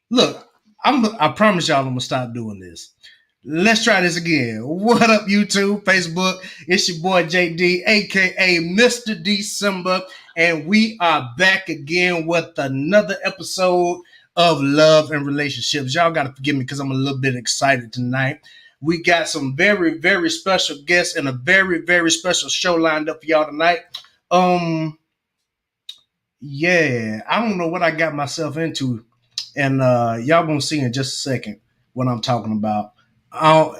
Look, I promise y'all I'm gonna stop doing this. Let's try this again. What up, YouTube, Facebook? It's your boy JD, aka Mr. December, and we are back again with another episode of Love and Relationships. Y'all gotta forgive me because I'm a little bit excited tonight. We got some very, very special guests and a very, very special show lined up for y'all tonight. Um, yeah, I don't know what I got myself into, and y'all gonna see in just a second what I'm talking about. I'll,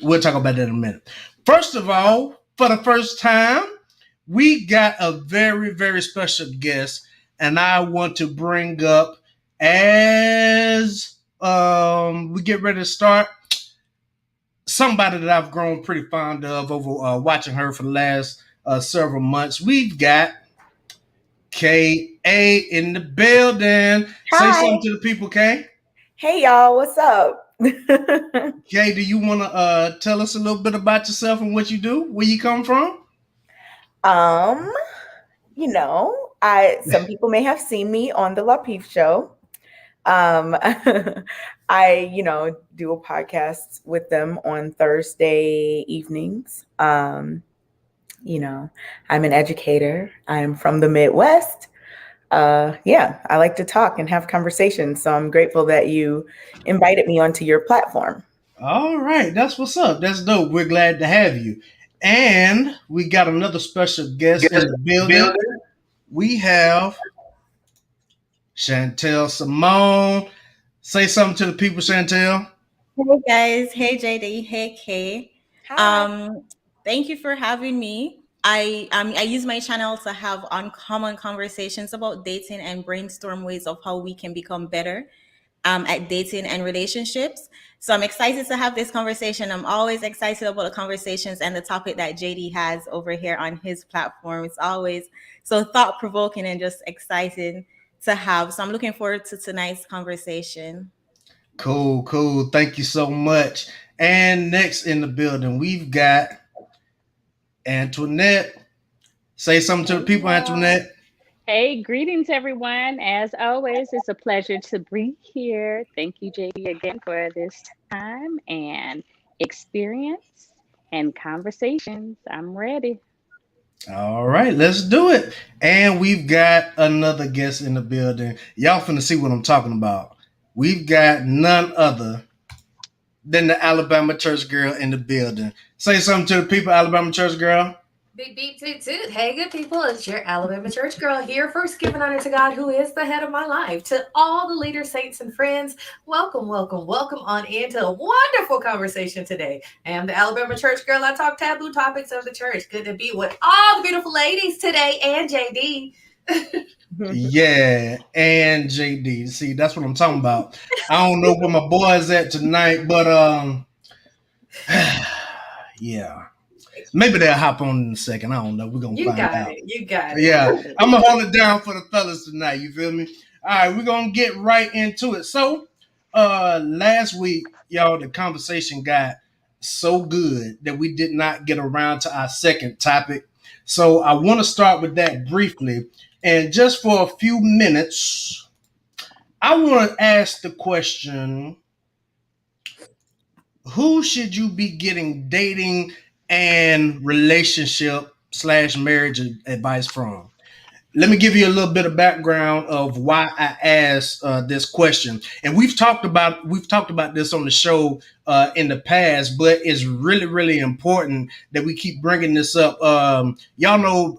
we'll talk about that in a minute. First of all, for the first time, we got a very, very special guest, and I want to bring up as we get ready to start somebody that I've grown pretty fond of over watching her for the last several months. We've got KA in the building. Say something Hi. to the people, Kay. Hey y'all, what's up? Kay, do you want to tell us a little bit about yourself and what you do, where you come from? um, I some people may have seen me on the Lapeef show. Um I do a podcast with them on Thursday evenings. You know, I'm an educator. I'm from the Midwest. Yeah, I like to talk and have conversations. So I'm grateful that you invited me onto your platform. All right, that's what's up. That's dope. We're glad to have you. And we got another special guest in Guest the building. building. We have Chantel Simone. Say something to the people, Chantel. Hey guys, hey JD, hey Kay. Hi. Um, Thank you for having me. I use my channel to have uncommon conversations about dating and brainstorm ways of how we can become better at dating and relationships. So I'm excited to have this conversation. I'm always excited about the conversations and the topic that JD has over here on his platform. It's always so thought provoking and just exciting to have. So I'm looking forward to tonight's conversation. Cool, cool. Thank you so much. And next in the building, we've got Antoinette. Say something to the Hey people, y'all. Antoinette. Hey, greetings everyone. As always, it's a pleasure to be here. Thank you, JD, again for this time and experience and conversations. I'm ready. All right, let's do it. And we've got another guest in the building. Y'all finna see what I'm talking about. We've got none other than the Alabama church girl in the building. Say something to the people, Alabama church girl. Beep beep toot toot. Hey, good people, it's your Alabama church girl here. First, giving honor to God, who is the head of my life. To all the leaders, saints, and friends, welcome, welcome, welcome on into a wonderful conversation today. I am the Alabama church girl. I talk taboo topics of the church. Good to be with all the beautiful ladies today and JD. Yeah, and JD. See, that's what I'm talking about. I don't know where my boys at tonight, but yeah. Maybe they'll hop on in a second. I don't know. We're gonna You find got out. it. You got it. Yeah, I'm gonna hold it down for the fellas tonight. You feel me? All right, we're gonna get right into it. So, last week, y'all, the conversation got so good that we did not get around to our second topic. So, I want to start with that briefly, and just for a few minutes, I want to ask the question: who should you be getting dating and relationship slash marriage advice from? Let me give you a little bit of background of why I asked this question. And we've talked about this on the show in the past, but it's really really important that we keep bringing this up. Y'all know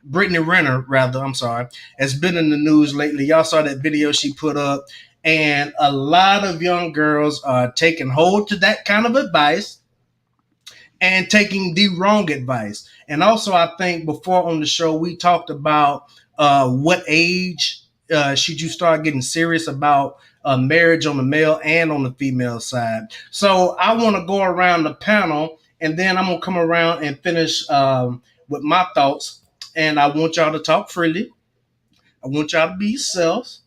Brittany Renner, rather. I'm sorry, has been in the news lately. Y'all saw that video she put up, and a lot of young girls are taking hold to that kind of advice and taking the wrong advice. And also, I think before on the show, we talked about what age should you start getting serious about marriage on the male and on the female side. So I want to go around the panel, and then I'm going to come around and finish with my thoughts. And I want y'all to talk freely. I want y'all to be yourselves,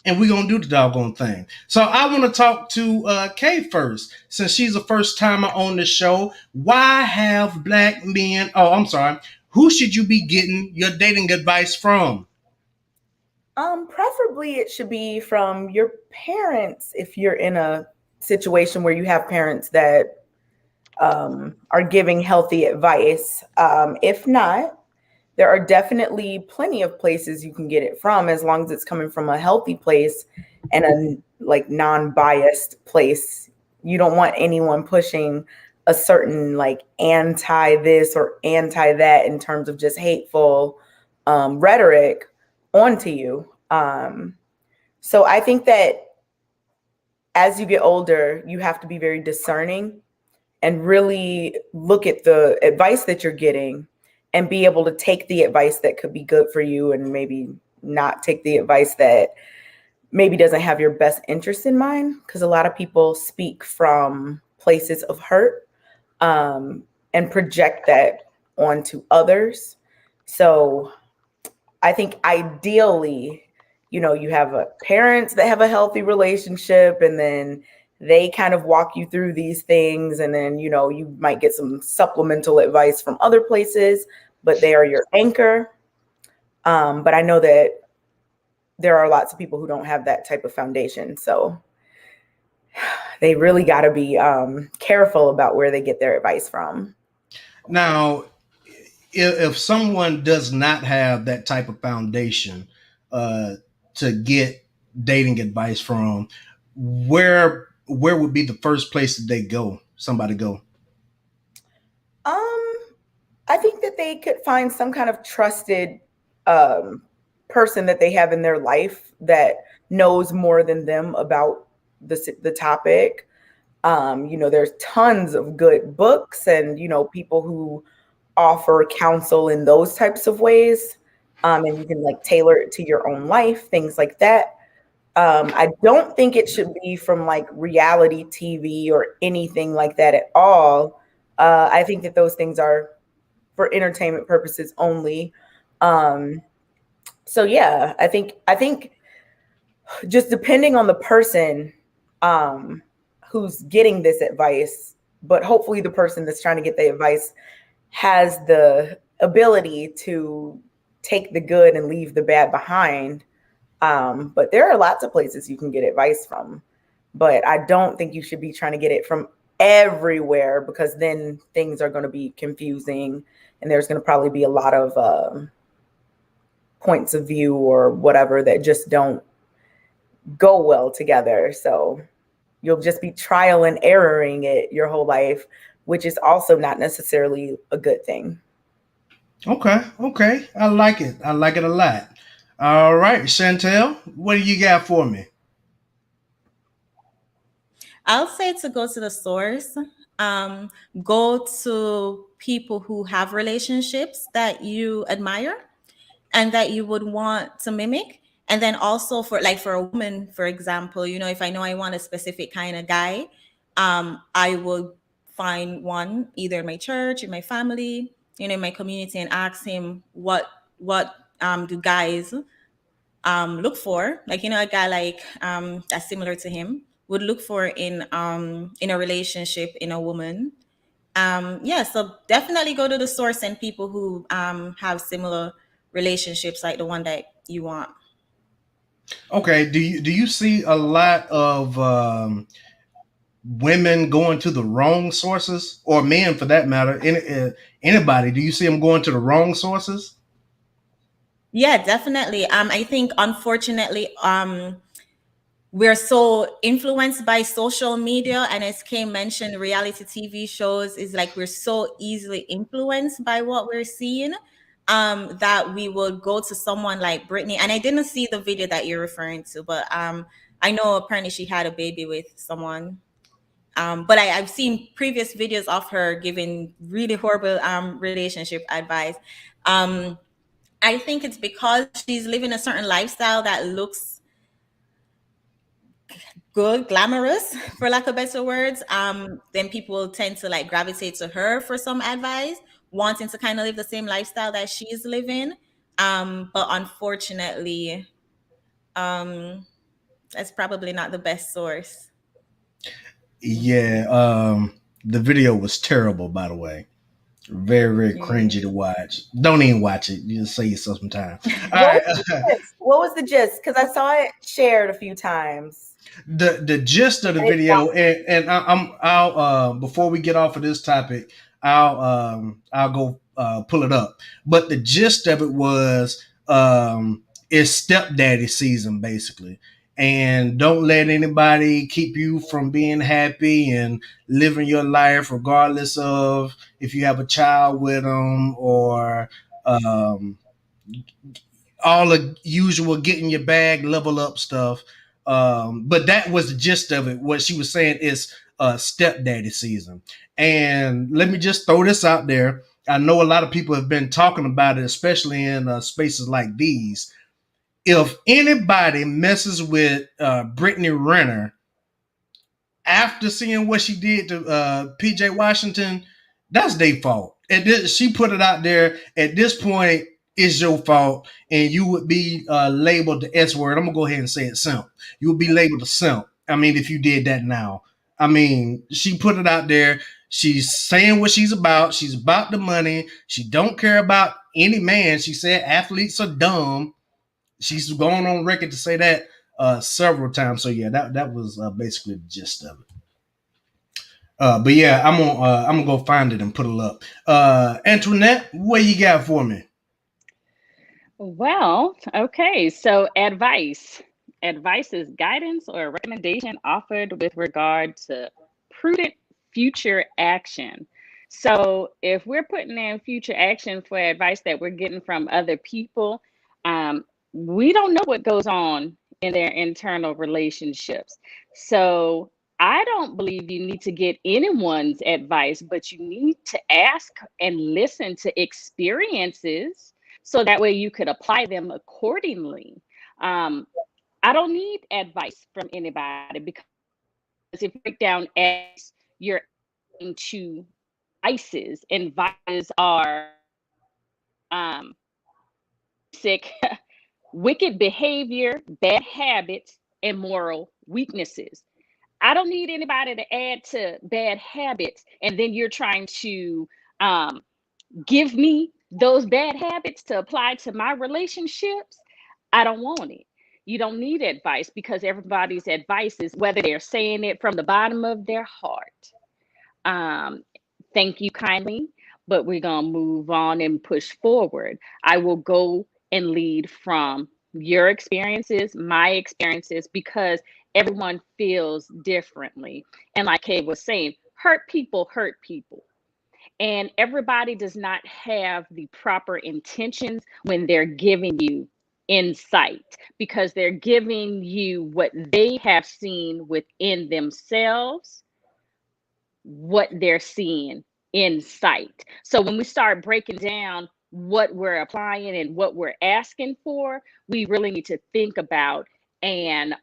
and we're gonna do the doggone thing. So I want to talk to Kay first, since she's a first timer on the show. Why have black men? Oh, I'm sorry. Who should you be getting your dating advice from? Preferably it should be from your parents if you're in a situation where you have parents that are giving healthy advice. If not, there are definitely plenty of places you can get it from as long as it's coming from a healthy place and a like non-biased place. You don't want anyone pushing a certain like anti this or anti that in terms of just hateful rhetoric onto you. So I think that as you get older, you have to be very discerning and really look at the advice that you're getting and be able to take the advice that could be good for you and maybe not take the advice that maybe doesn't have your best interest in mind, because a lot of people speak from places of hurt, and project that onto others. So I think ideally, you have parents that have a healthy relationship, and then they kind of walk you through these things. And then, you might get some supplemental advice from other places, but they are your anchor. But I know that there are lots of people who don't have that type of foundation. So they really got to be careful about where they get their advice from. Now, if someone does not have that type of foundation uh, to get dating advice from, where would be the first place that they go? Somebody go. Um, I think that they could find some kind of trusted um, person that they have in their life that knows more than them about the topic. There's tons of good books and, people who offer counsel in those types of ways. And you can like tailor it to your own life, things like that. I don't think it should be from like reality TV or anything like that at all. I think that those things are for entertainment purposes only. Um, so yeah, I think just depending on the person um, who's getting this advice, but hopefully the person that's trying to get the advice has the ability to take the good and leave the bad behind. But there are lots of places you can get advice from, but I don't think you should be trying to get it from everywhere, because then things are going to be confusing and there's going to probably be a lot of points of view or whatever that just don't go well together. So you'll just be trial and erroring it your whole life, which is also not necessarily a good thing. Okay, okay. I like it. I like it a lot. All right, Chantel, what do you got for me? I'll say to go to the source. Um, Go to people who have relationships that you admire and that you would want to mimic. And then also for a woman, for example, if I know I want a specific kind of guy, I will find one either in my church, in my family, in my community, and ask him what do guys look for, like a guy like that's similar to him would look for in a relationship, in a woman. Yeah, so definitely go to the source and people who have similar relationships like the one that you want. Okay, do you see a lot of women going to the wrong sources, or men for that matter? Anybody? Do you see them going to the wrong sources? Yeah, definitely. I think unfortunately, we're so influenced by social media, and as Kay mentioned, reality TV shows is like we're so easily influenced by what we're seeing, that we would go to someone like Brittany. And I didn't see the video that you're referring to, but I know apparently she had a baby with someone. But I've seen previous videos of her giving really horrible relationship advice. um I think it's because she's living a certain lifestyle that looks good, glamorous, for lack of better words. Then people tend to like gravitate to her for some advice, wanting to kind of live the same lifestyle that she's living. But unfortunately, um, that's probably not the best source. Yeah, the video was terrible, by the way. Very, very Mm. cringy to watch. Don't even watch it. You just save yourself some time. All What right. was the gist? What was the gist? Because I saw it shared a few times. The gist of the I didn't watch video, and I'll before we get off of this topic, I'll go pull it up. But the gist of it was it's stepdaddy season basically, and don't let anybody keep you from being happy and living your life, regardless of if you have a child with them or um, all the usual getting your bag, level up stuff. But that was the gist of it. What she was saying is stepdaddy season. And let me just throw this out there. I know a lot of people have been talking about it, especially in spaces like these. If anybody messes with Brittany Renner after seeing what she did to PJ Washington, that's their fault. She put it out there. At this point, it's your fault, and you would be labeled the S word. I'm gonna go ahead and say it, simp. You would be labeled a simp. I mean, if you did that now, I mean, she put it out there. She's saying what she's about. She's about the money. She don't care about any man. She said athletes are dumb. She's going on record to say that several times. So yeah, that was basically the gist of it. But yeah, I'm gonna go find it and put it up. Antoinette, what you got for me? Well, okay. So, advice. Advice is guidance or a recommendation offered with regard to prudent future action. So, if we're putting in future action for advice that we're getting from other people, um, we don't know what goes on in their internal relationships. So, I don't believe you need to get anyone's advice, but you need to ask and listen to experiences so that way you could apply them accordingly. Um, I don't need advice from anybody because if you break down as you're into vices, and vices are um, sick, wicked behavior, bad habits, and moral weaknesses. I don't need anybody to add to bad habits, and then you're trying to um, give me those bad habits to apply to my relationships. I don't want it. You don't need advice because everybody's advice is whether they're saying it from the bottom of their heart. Um, Thank you kindly, but we're going to move on and push forward. I will go and lead from your experiences, my experiences, because everyone feels differently. And like Kay was saying, hurt people. And everybody does not have the proper intentions when they're giving you insight because they're giving you what they have seen within themselves, what they're seeing in sight. So when we start breaking down what we're applying and what we're asking for, we really need to think about and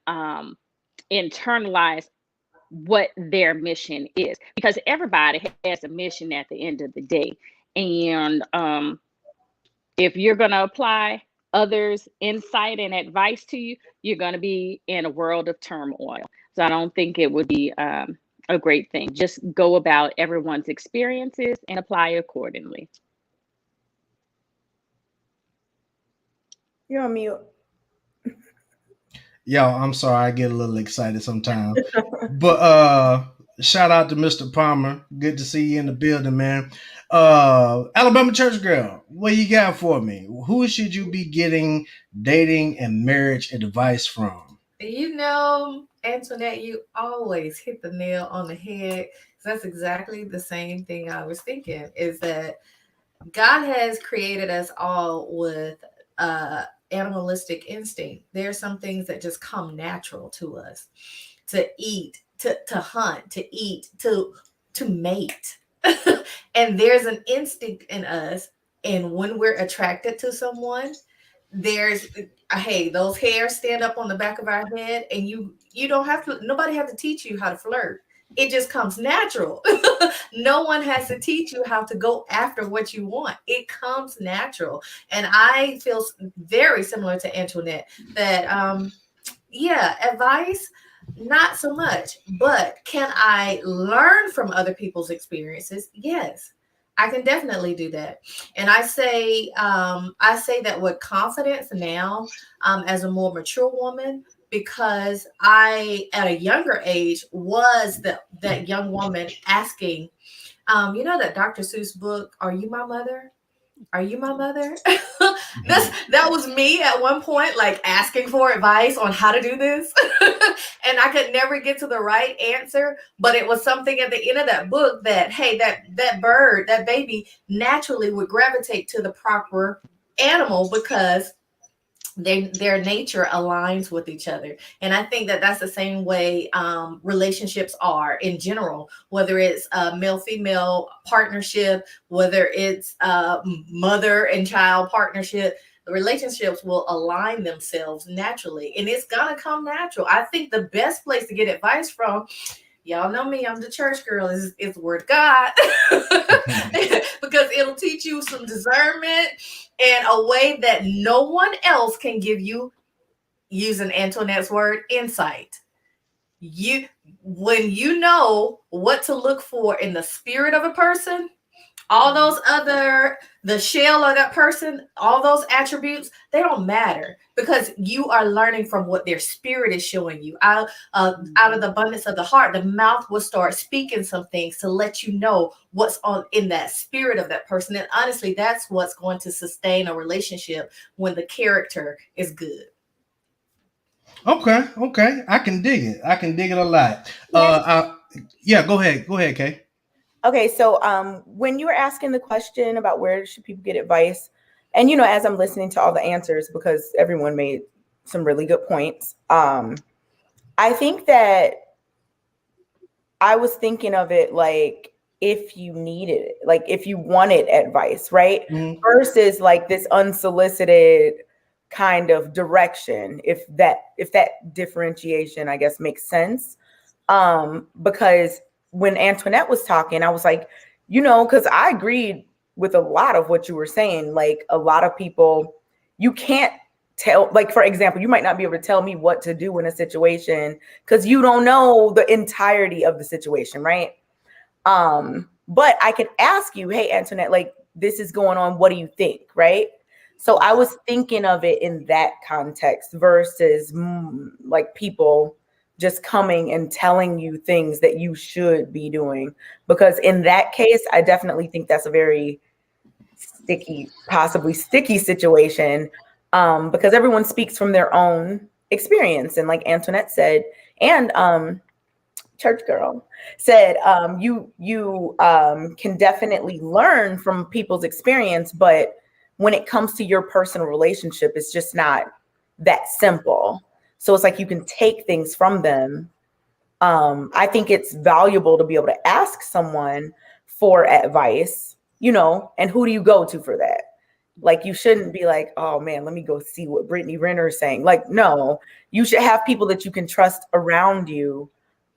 internalize what their mission is because everybody has a mission at the end of the day. And if you're going to apply others' insight and advice to you, you're going to be in a world of turmoil. So I don't think it would be a great thing. Just go about everyone's experiences and apply accordingly. You're on mute. Yo, I'm sorry, I get a little excited sometimes. But shout out to Mr. Palmer. Good to see you in the building, man. Alabama church girl, what you got for me? Who should you be getting dating and marriage advice from? You know, Antoinette, you always hit the nail on the head. That's exactly the same thing I was thinking is that God has created us all with animalistic instinct. There are some things that just come natural to us to eat, to hunt, to eat, to mate. And there's an instinct in us. And when we're attracted to someone, there's hey, those hairs stand up on the back of our head, and you don't have to, nobody has to teach you how to flirt. It just comes natural. No one has to teach you how to go after what you want. It comes natural. And I feel very similar to Antoinette that yeah, advice, not so much. But can I learn from other people's experiences? Yes. I can definitely do that. And I say that with confidence now, as a more mature woman, because I at a younger age was that young woman asking, that Dr. Seuss book, Are You My Mother? Are you my mother? That was me at one point, like asking for advice on how to do this. And I could never get to the right answer. But it was something at the end of that book that, hey, that bird, that baby naturally would gravitate to the proper animal because their nature aligns with each other. And I think that that's the same way relationships are in general, whether it's a male female partnership, whether it's mother and child partnership. The relationships will align themselves naturally, and it's gonna come natural. I think the best place to get advice from, y'all know me, I'm the church girl, is the word of God. Because it'll teach you some discernment in a way that no one else can give you, using Antoinette's word, insight. You When you know what to look for in the spirit of a person, all those other, the shell of that person, all those attributes, they don't matter because you are learning from what their spirit is showing you. Out of the abundance of the heart, the mouth will start speaking some things to let you know what's on in that spirit of that person. And honestly, that's what's going to sustain a relationship when the character is good. Okay, okay, I can dig it. I can dig it a lot. Yeah. Yeah, go ahead, Kay. Okay, so when you were asking the question about where should people get advice, and as I'm listening to all the answers, because everyone made some really good points, I think that I was thinking of it like if you needed it, like if you wanted advice, right? Mhm. Versus like this unsolicited kind of direction, if that differentiation, I guess, makes sense. Because when Antoinette was talking, I was like, because I agreed with a lot of what you were saying. Like a lot of people, you can't tell, like, for example, you might not be able to tell me what to do in a situation because you don't know the entirety of the situation, right? But I could ask you, hey, Antoinette, like this is going on. What do you think? Right. So I was thinking of it in that context versus like people just coming and telling you things that you should be doing. Because in that case, I definitely think that's a very sticky, possibly sticky situation, because everyone speaks from their own experience. And like Antoinette said, and church girl said, you can definitely learn from people's experience, but when it comes to your personal relationship, it's just not that simple. So it's like you can take things from them. I think it's valuable to be able to ask someone for advice, and who do you go to for that? Like, you shouldn't be like, oh man, let me go see what Brittany Renner is saying. Like, no, you should have people that you can trust around you.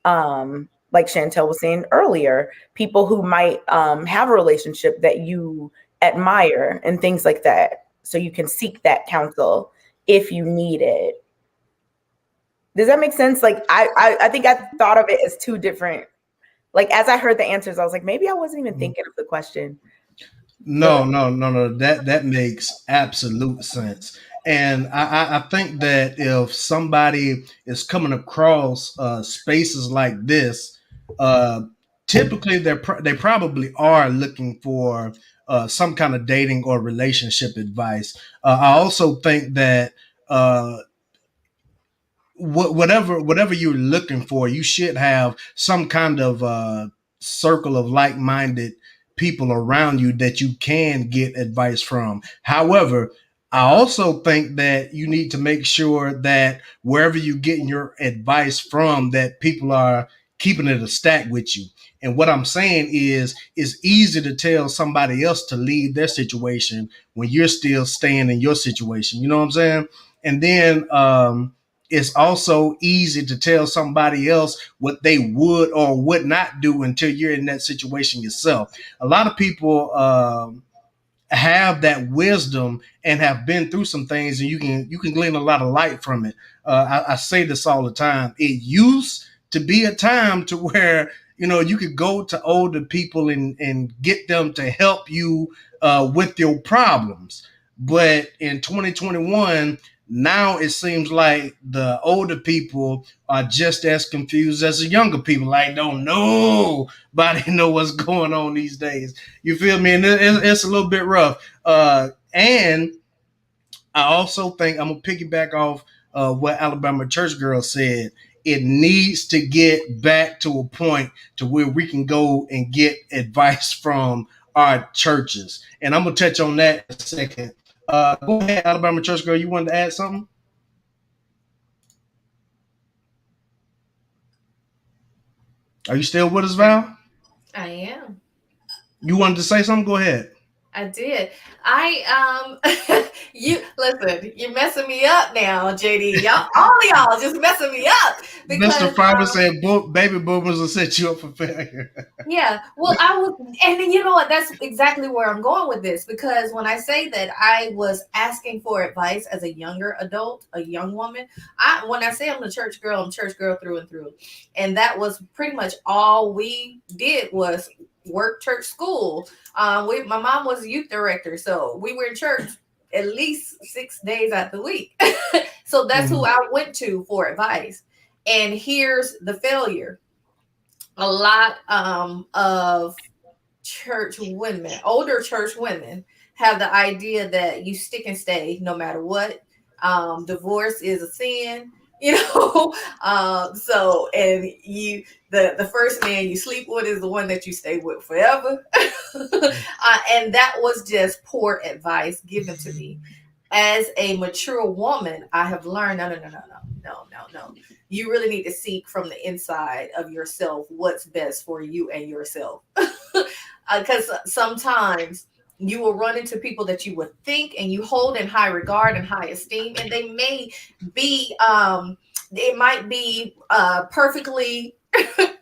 Like Chantel was saying earlier, people who might have a relationship that you admire and things like that. So you can seek that counsel if you need it. Does that make sense? Like, I think I thought of it as two different, like, as I heard the answers, I was like, maybe I wasn't even thinking of the question. No, no, no, no. That makes absolute sense. And I think that if somebody is coming across spaces like this, uh, typically they probably are looking for some kind of dating or relationship advice. I also think that uh, whatever you're looking for, you should have some kind of circle of like-minded people around you that you can get advice from. However, I also think that you need to make sure that wherever you're getting your advice from, that people are keeping it a stack with you. And what I'm saying is, it's easy to tell somebody else to leave their situation when you're still staying in your situation. You know what I'm saying? And then it's also easy to tell somebody else what they would or would not do until you're in that situation yourself. A lot of people have that wisdom and have been through some things, and you can glean a lot of light from it. I say this all the time. It used to be a time to where You could go to older people and get them to help you with your problems. But in 2021, now it seems like the older people are just as confused as the younger people. Like, don't nobody know what's going on these days. You feel me? And it's a little bit rough. And I also think I'm gonna piggyback off what Alabama Church Girl said. It needs to get back to a point to where we can go and get advice from our churches, and I'm gonna touch on that in a second. Go ahead, Alabama Church Girl. You wanted to add something? Are you still with us, Val? I am. You wanted to say something? Go ahead. I did. You listen. You're messing me up now, JD. Y'all, all of y'all, just messing me up Mr. because Fiber said baby boomers will set you up for failure. yeah. Well, I was, and then you know what? That's exactly where I'm going with this because when I say that I was asking for advice as a younger adult, a young woman, when I say I'm a church girl, I'm church girl through and through, and that was pretty much all we did was work, church, school. My mom was a youth director, so we were in church at least 6 days out the week. So that's who I went to for advice. And here's the failure: a lot of church women, older church women, have the idea that you stick and stay no matter what. Divorce is a sin, you know. So and you the first man you sleep with is the one that you stay with forever. And that was just poor advice given to me. As a mature woman, I have learned no. You really need to seek from the inside of yourself what's best for you and yourself. Because sometimes you will run into people that you would think and you hold in high regard and high esteem, and they may be, it might be perfectly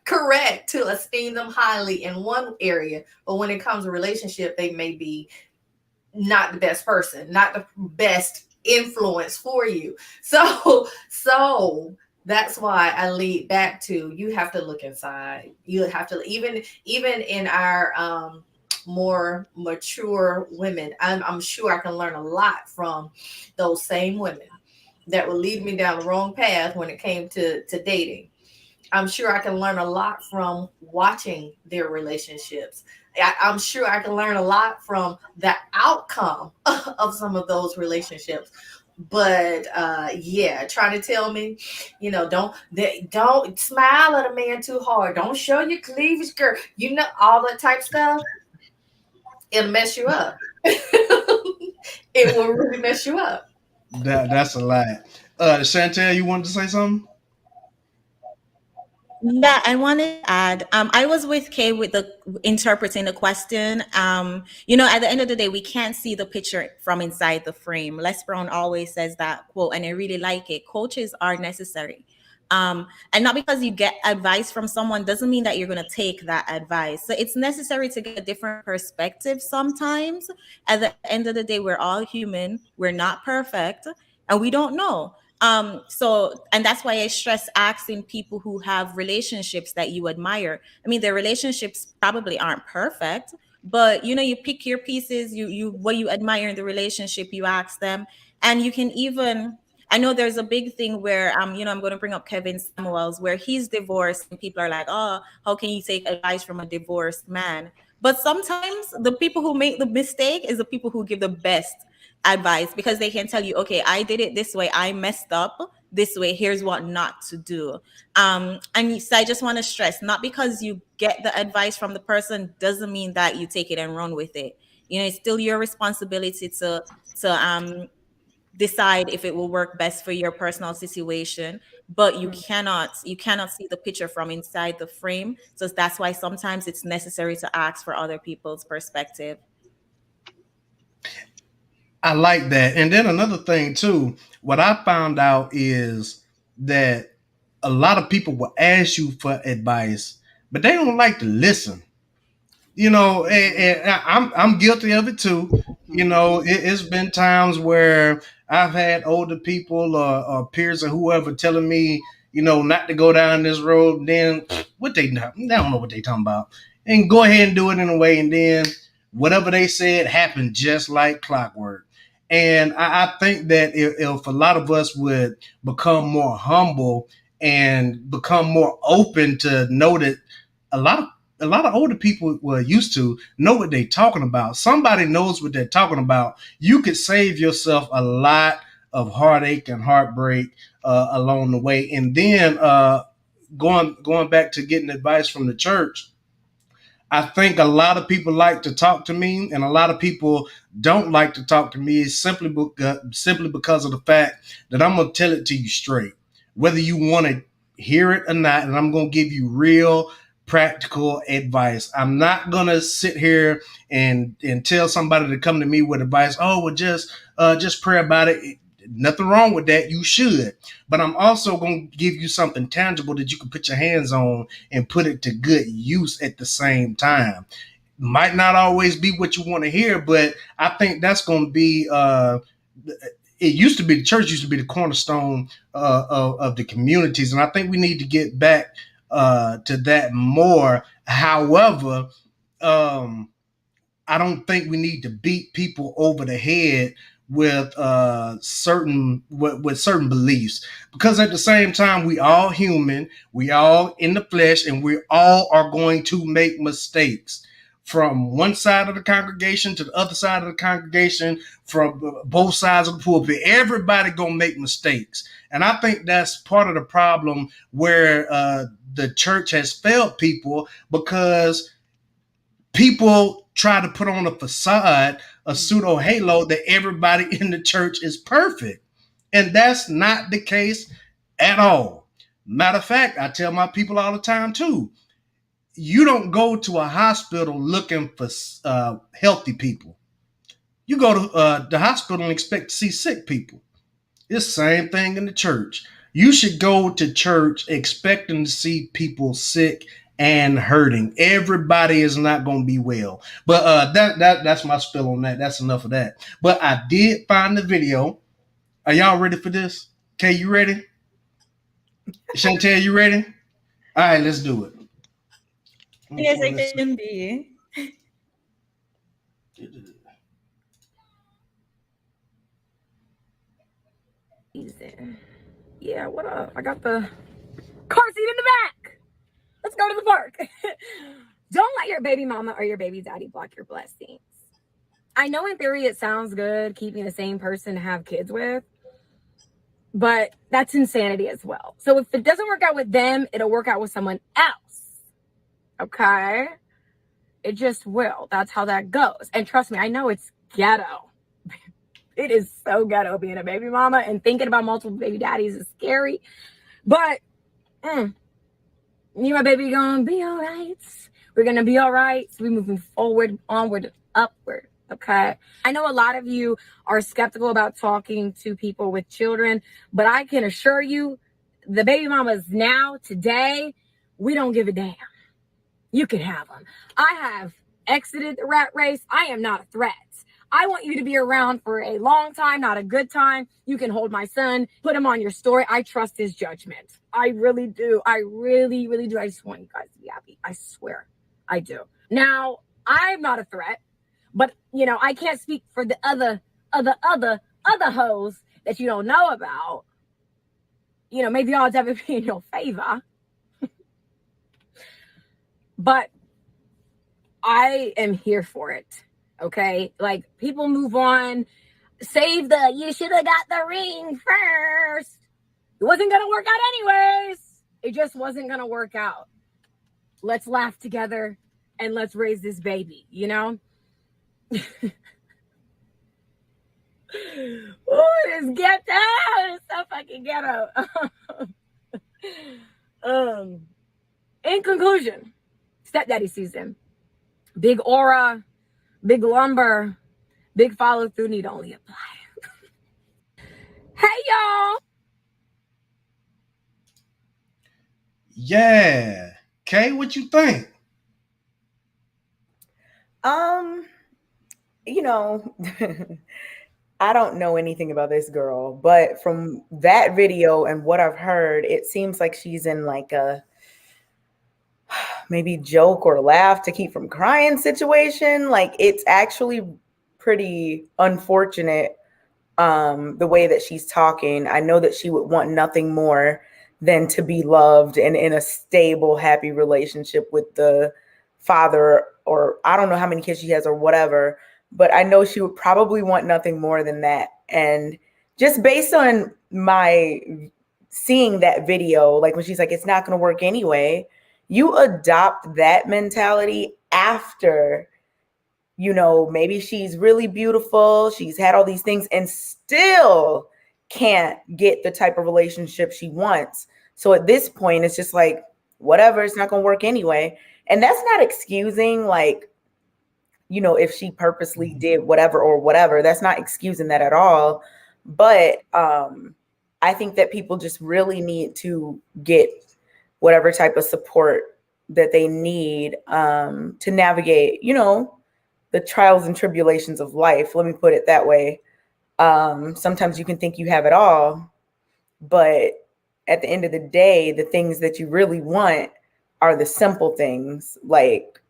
correct to esteem them highly in one area, but when it comes to relationship, they may be not the best person, not the best influence for you. So that's why I lead back to you have to look inside. You have to even in our more mature women. I'm sure I can learn a lot from those same women that will lead me down the wrong path when it came to dating. I'm sure I can learn a lot from watching their relationships. I'm sure I can learn a lot from the outcome of some of those relationships. But yeah, trying to tell me, don't smile at a man too hard. Don't show your cleavage, girl. All that type stuff. It'll mess you up. It will really mess you up. That's a lie. Chantel, you wanted to say something? Yeah, I wanted to add. I was with Kay with the interpreting the question. At the end of the day, we can't see the picture from inside the frame. Les Brown always says that quote, and I really like it. Coaches are necessary. And not because you get advice from someone doesn't mean that you're going to take that advice. So it's necessary to get a different perspective sometimes. At the end of the day, we're all human. We're not perfect, and we don't know. And that's why I stress asking people who have relationships that you admire. I mean, their relationships probably aren't perfect, but you pick your pieces, you what you admire in the relationship, you ask them. And you can even, I know there's a big thing where I'm going to bring up Kevin Samuels, where he's divorced and people are like, oh, how can you take advice from a divorced man? But sometimes the people who make the mistake is the people who give the best advice, because they can tell you, okay, I did it this way, I messed up this way, here's what not to do. And so I just want to stress, not because you get the advice from the person doesn't mean that you take it and run with it. It's still your responsibility to decide if it will work best for your personal situation, but you cannot see the picture from inside the frame. So that's why sometimes it's necessary to ask for other people's perspective. I like that. And then another thing too, what I found out is that a lot of people will ask you for advice, but they don't like to listen. And I'm guilty of it too. It's been times where I've had older people or peers or whoever telling me, not to go down this road. Then what they don't know what they talking about, and go ahead and do it anyway. And then whatever they said happened just like clockwork. And I think that if a lot of us would become more humble and become more open to know that a lot of a lot of older people were used to know what they're talking about. Somebody knows what they're talking about. You could save yourself a lot of heartache and heartbreak along the way. And then going back to getting advice from the church, I think a lot of people like to talk to me, and a lot of people don't like to talk to me simply because of the fact that I'm gonna tell it to you straight, whether you want to hear it or not, and I'm gonna give you real practical advice. I'm not gonna sit here and tell somebody to come to me with advice. Oh, well, just pray about it. Nothing wrong with that. You should, but I'm also gonna give you something tangible that you can put your hands on and put it to good use at the same time. Might not always be what you want to hear, but I think that's going to be. It used to be the church used to be the cornerstone of the communities, and I think we need to get back to that more. However, um, I don't think we need to beat people over the head with certain beliefs, because at the same time we all human, we all in the flesh, and we all are going to make mistakes from one side of the congregation to the other side of the congregation, from both sides of the pulpit. Everybody gonna make mistakes, and I think that's part of the problem where the church has failed people, because people try to put on a facade, a pseudo halo that everybody in the church is perfect. And that's not the case at all. Matter of fact, I tell my people all the time too, you don't go to a hospital looking for healthy people. You go to the hospital and expect to see sick people. It's the same thing in the church. You should go to church expecting to see people sick and hurting. Everybody is not going to be well. But that's my spill on that. That's enough of that. But I did find the video. Are y'all ready for this? Kay, you ready? Chantel, you ready? All right, let's do it. Yes, I can be. Yeah, what up? I got the car seat in the back. Let's go to the park. Don't let your baby mama or your baby daddy block your blessings. I know in theory it sounds good keeping the same person to have kids with, but that's insanity as well. So if it doesn't work out with them, it'll work out with someone else. Okay? It just will. That's how that goes. And trust me, I know it's ghetto. It is so ghetto being a baby mama, and thinking about multiple baby daddies is scary. But you and my baby gonna be all right. We're gonna be all right. So we're moving forward, onward, upward. Okay. I know a lot of you are skeptical about talking to people with children, but I can assure you, the baby mamas now, today, we don't give a damn. You can have them. I have exited the rat race. I am not a threat. I want you to be around for a long time, not a good time. You can hold my son, put him on your story. I trust his judgment. I really do. I really, really do. I just want you guys to be happy. I swear I do. Now, I'm not a threat, but I can't speak for the other hoes that you don't know about. Maybe odds ever be in your favor. But I am here for it. Okay, like, people move on. Save you should have got the ring first. It wasn't gonna work out anyways. It just wasn't gonna work out. Let's laugh together and let's raise this baby, Oh, it's ghetto. It's so fucking ghetto. In conclusion, stepdaddy season. Big aura. Big lumber, big follow through, need only apply. Hey, y'all. Yeah. Kay, what you think? You know, I don't know anything about this girl, but from that video and what I've heard, it seems like she's in like a maybe joke or laugh to keep from crying situation. Like it's actually pretty unfortunate the way that she's talking. I know that she would want nothing more than to be loved and in a stable, happy relationship with the father, or I don't know how many kids she has or whatever, but I know she would probably want nothing more than that. And just based on my seeing that video, like when she's like, it's not going to work anyway, you adopt that mentality after, you know, maybe she's really beautiful, she's had all these things and still can't get the type of relationship she wants. So at this point, it's just like, whatever, it's not going to work anyway. And that's not excusing, like, you know, if she purposely did whatever or whatever, that's not excusing that at all. But I think that people just really need to get whatever type of support that they need to navigate, you know, the trials and tribulations of life. Let me put it that way. Sometimes you can think you have it all, but at the end of the day, the things that you really want are the simple things, like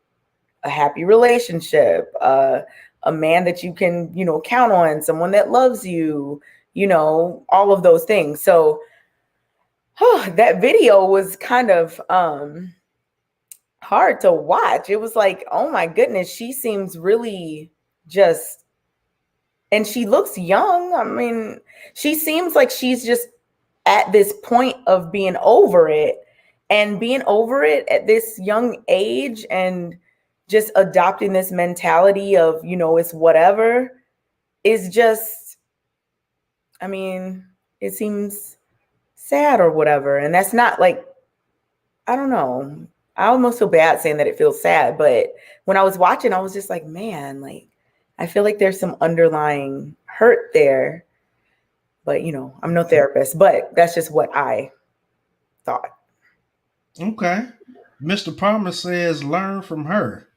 a happy relationship, a man that you can, you know, count on, someone that loves you, you know, all of those things. So that video was kind of hard to watch. It was like, oh my goodness, she seems really just, and she looks young. I mean, she seems like she's just at this point of being over it, and being over it at this young age and just adopting this mentality of, you know, it's whatever is just, I mean, it seems sad or whatever. And that's not like, I don't know. I almost feel bad saying that it feels sad, but when I was watching, I was just like, man, like, I feel like there's some underlying hurt there. But, you know, I'm no therapist, but that's just what I thought. Okay. Mr. Palmer says learn from her.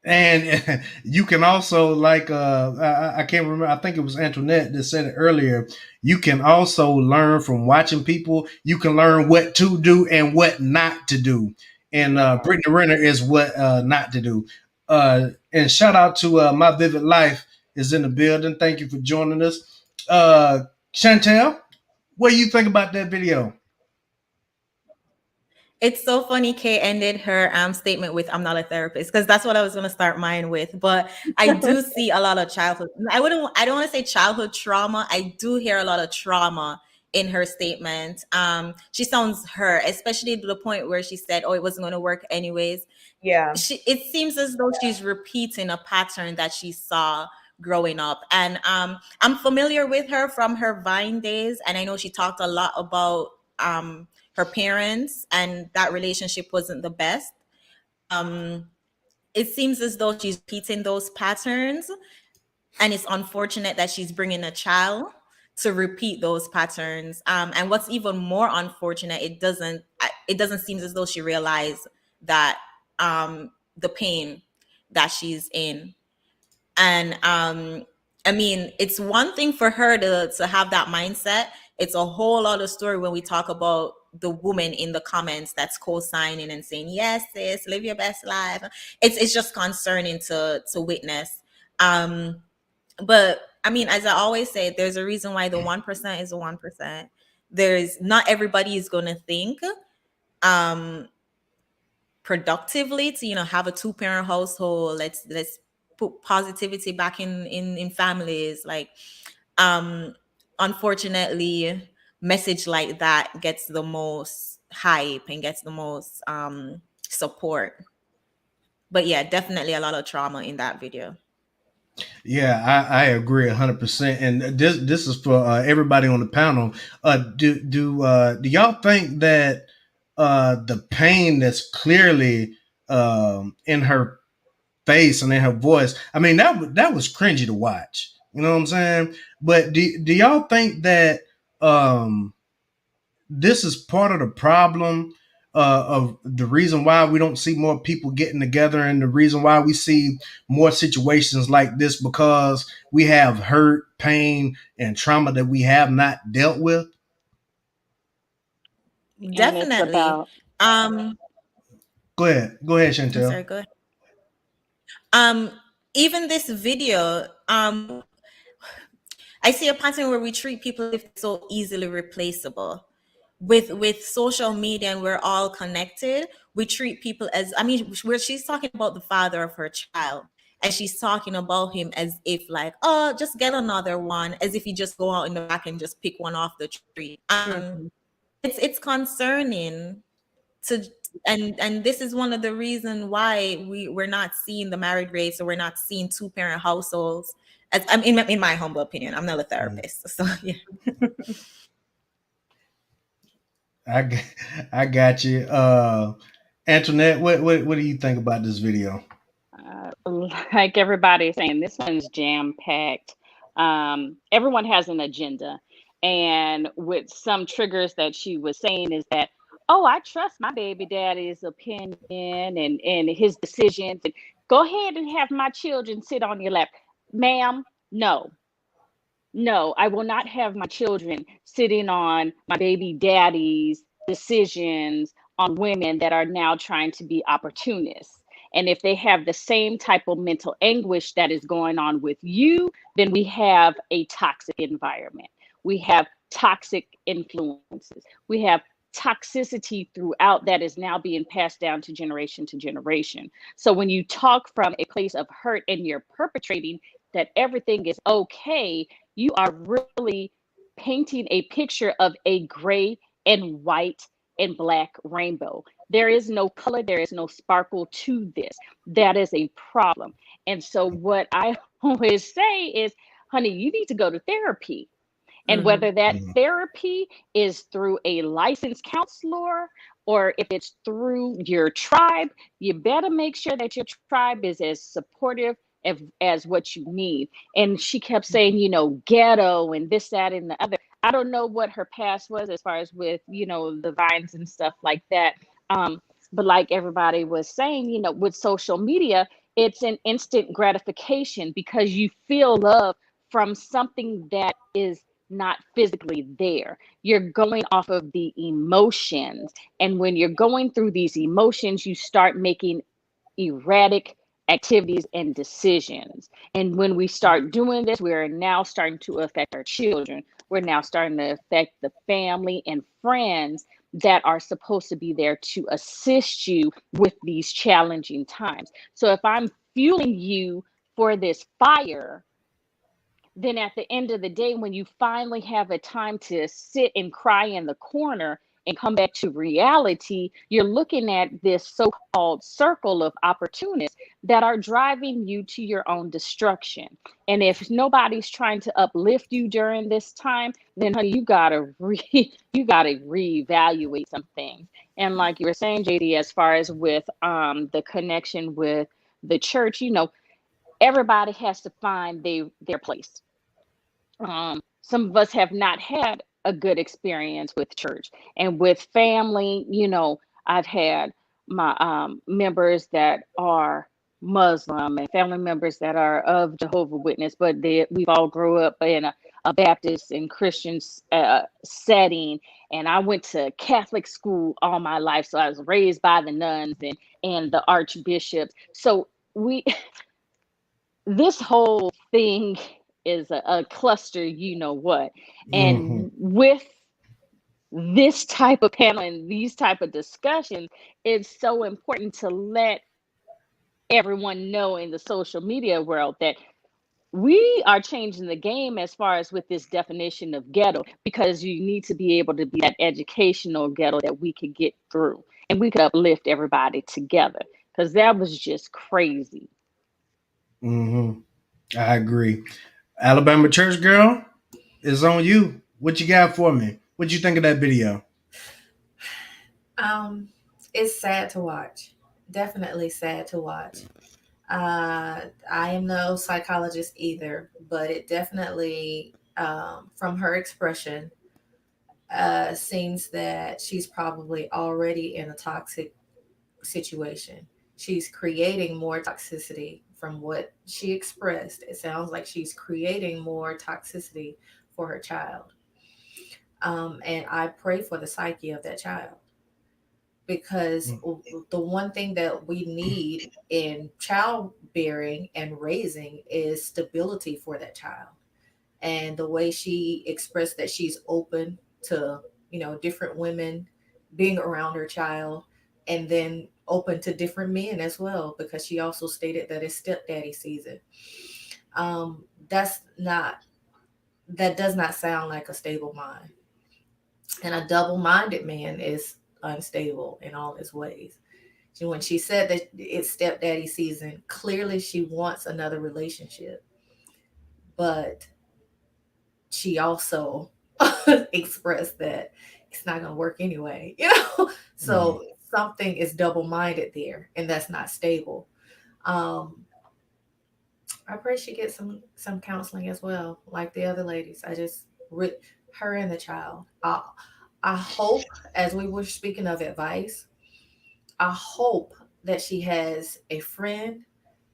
And you can also, like, I can't remember, I think it was Antoinette that said it earlier. You can also learn from watching people. You can learn what to do and what not to do. And Brittany Renner is what not to do. And shout out to My Vivid Life is in the building. Thank you for joining us. Chantel, what do you think about that video? It's so funny Kay ended her statement with, I'm not a therapist, because that's what I was going to start mine with. But I do see a lot of childhood. I don't want to say childhood trauma. I do hear a lot of trauma in her statement. She sounds hurt, especially to the point where she said, oh, it wasn't going to work anyways. Yeah. It seems as though she's repeating a pattern that she saw growing up. And I'm familiar with her from her Vine days. And I know she talked a lot about her parents, and that relationship wasn't the best. It seems as though she's repeating those patterns, and it's unfortunate that she's bringing a child to repeat those patterns. And what's even more unfortunate, it doesn't seem as though she realized that the pain that she's in. And I mean, it's one thing for her to have that mindset. It's a whole other story when we talk about the woman in the comments that's co-signing and saying, yes, sis, live your best life. It's just concerning to witness. But I mean, as I always say, there's a reason why the 1% is the 1%. There's not everybody is going to think productively to, you know, have a 2-parent household. Let's put positivity back in families. Like, unfortunately, message like that gets the most hype and gets the most support. But yeah, definitely a lot of trauma in that video. Yeah, I agree 100%. And this is for everybody on the panel. Do y'all think that the pain that's clearly in her face and in her voice, I mean, that was cringy to watch. You know what I'm saying? But do y'all think that this is part of the problem of the reason why we don't see more people getting together, and the reason why we see more situations like this, because we have hurt, pain, and trauma that we have not dealt with. And it's Definitely. about Go ahead, I'm Chantel. sorry, go ahead. Um, Even this video, I see a pattern where we treat people as if they're so easily replaceable. With social media, and we're all connected, we treat people as, I mean, where she's talking about the father of her child, and she's talking about him as if like, oh, just get another one, as if you just go out in the back and just pick one off the tree. It's concerning to, and this is one of the reasons why we're not seeing the married rates, or we're not seeing two-parent households. As I'm in my humble opinion, I'm not a therapist, so yeah. I, I got you. Antoinette, what do you think about this video? like everybody is saying, this one's jam packed. Everyone has an agenda, and with some triggers that she was saying is that, oh, I trust my baby daddy's opinion and his decisions, and go ahead and have my children sit on your lap, ma'am. No, I will not have my children sitting on my baby daddy's decisions on women that are now trying to be opportunists. And if they have the same type of mental anguish that is going on with you, then we have a toxic environment. We have toxic influences. We have toxicity throughout that is now being passed down to generation. So when you talk from a place of hurt and you're perpetrating that everything is okay, you are really painting a picture of a gray and white and black rainbow. There is no color, there is no sparkle to this. That is a problem. And so, what I always say is, honey, you need to go to therapy. And whether that Mhm. therapy is through a licensed counselor or if it's through your tribe, you better make sure that your tribe is as supportive as what you need. And she kept saying, ghetto and this, that, and the other. I don't know what her past was as far as with, the vines and stuff like that. But like everybody was saying, with social media, it's an instant gratification because you feel love from something that is not physically there. You're going off of the emotions. And when you're going through these emotions, you start making erratic activities and decisions. And when we start doing this, we're now starting to affect our children. We're now starting to affect the family and friends that are supposed to be there to assist you with these challenging times. So if I'm fueling you for this fire, then at the end of the day, when you finally have a time to sit and cry in the corner and come back to reality, you're looking at this so-called circle of opportunists that are driving you to your own destruction. And if nobody's trying to uplift you during this time, then honey, you gotta reevaluate some things. And like you were saying, JD, as far as with the connection with the church, everybody has to find their place. Some of us have not had a good experience with church and with family. I've had my members that are Muslim and family members that are of Jehovah Witness, but we've all grew up in a Baptist and Christian setting. And I went to Catholic school all my life, so I was raised by the nuns and the archbishops. So we this whole thing is a cluster, what. Mhm. And with this type of panel and these type of discussions, it's so important to let everyone know in the social media world that we are changing the game as far as with this definition of ghetto, because you need to be able to be that educational ghetto that we could get through and we could uplift everybody together, because that was just crazy. Mhm. I agree. Alabama church girl, it's on you. What you got for me? What you think of that video? Um, it's sad to watch. Definitely sad to watch. I am no psychologist either, but it definitely, from her expression, seems that she's probably already in a toxic situation. She's creating more toxicity from what she expressed. It sounds like she's creating more toxicity for her child. And I pray for the psyche of that child, because the one thing that we need in childbearing and raising is stability for that child. And the way she expressed that she's open to, different women being around her child, and then open to different men as well, because she also stated that it's stepdaddy season. That's not that does not sound like a stable mind. And a double-minded man is unstable in all his ways. When she said that it's stepdaddy season, clearly she wants another relationship, but she also expressed that it's not going to work anyway, So something is double-minded there, and that's not stable. Um, I pray she gets some counseling as well, like the other ladies. I just her and the child. I hope, as we were speaking of advice, I hope that she has a friend,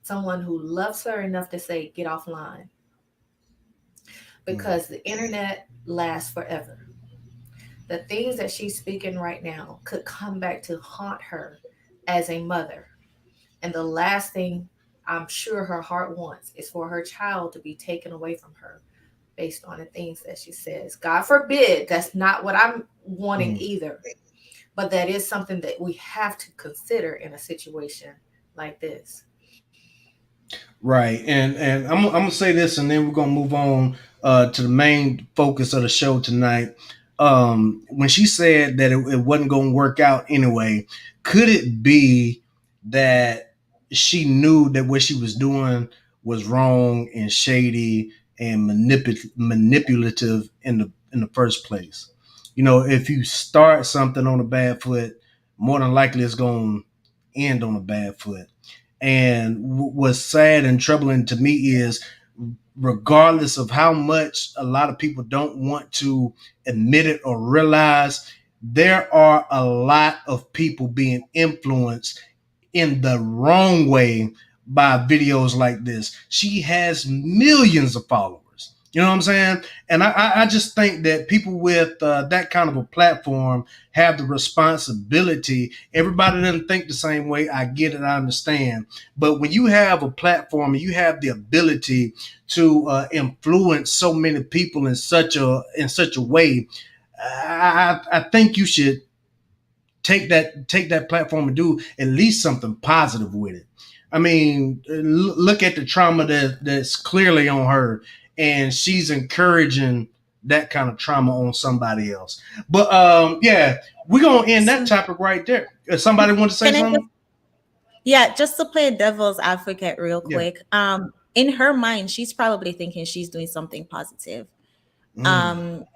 someone who loves her enough to say, get offline, because the internet lasts forever. The things that she's speaking right now could come back to haunt her as a mother. And the last thing I'm sure her heart wants is for her child to be taken away from her based on the things that she says. God forbid, that's not what I'm wanting either. But that is something that we have to consider in a situation like this. Right, and I'm gonna say this, and then we're gonna move on to the main focus of the show tonight. When she said that it wasn't gonna work out anyway, could it be that she knew that what she was doing was wrong and shady and manipulative in the first place? If you start something on a bad foot, more than likely it's gonna end on a bad foot. And what's sad and troubling to me is, regardless of how much a lot of people don't want to admit it or realize, there are a lot of people being influenced in the wrong way by videos like this. She has millions of followers. You know what I'm saying? And I just think that people with that kind of a platform have the responsibility. Everybody doesn't think the same way. I get it. I understand. But when you have a platform and you have the ability to influence so many people in such a way, I think you should take that platform and do at least something positive with it. I mean, look at the trauma that's clearly on her, and she's encouraging that kind of trauma on somebody else. But yeah, we're gonna end that topic right there. If somebody want to say Can I just, something, yeah, just to play devil's advocate real yeah. quick. In her mind, she's probably thinking she's doing something positive.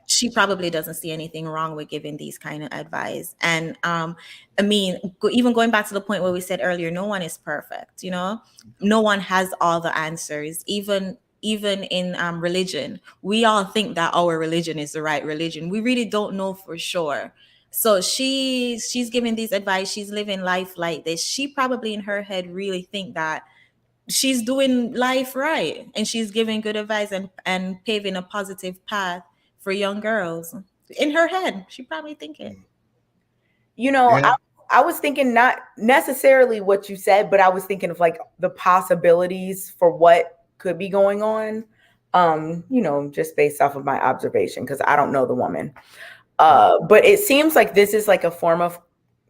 She probably doesn't see anything wrong with giving these kind of advice. And I mean, even going back to the point where we said earlier, no one is perfect, no one has all the answers. Even in religion, we all think that our religion is the right religion. We really don't know for sure. So she's giving these advice, she's living life like this. She probably in her head really think that she's doing life right, and she's giving good advice and paving a positive path for young girls. In her head, she probably think it. Yeah. I was thinking not necessarily what you said, but I was thinking of like the possibilities for what could be going on. Just based off of my observation, because I don't know the woman. But it seems like this is like a form of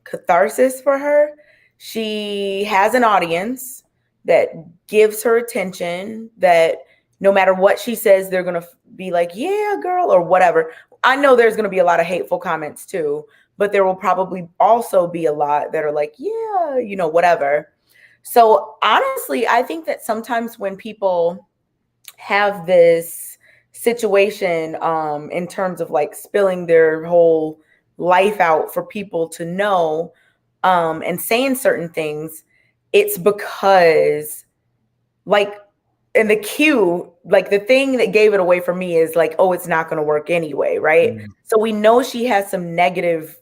catharsis for her. She has an audience that gives her attention, that no matter what she says, they're going to be like, yeah, girl, or whatever. I know there's going to be a lot of hateful comments too, but there will probably also be a lot that are like, yeah, whatever. So honestly, I think that sometimes when people have this situation in terms of like spilling their whole life out for people to know and saying certain things, it's because like and the cue, like the thing that gave it away for me is like, oh, it's not going to work anyway, right? So we know she has some negative,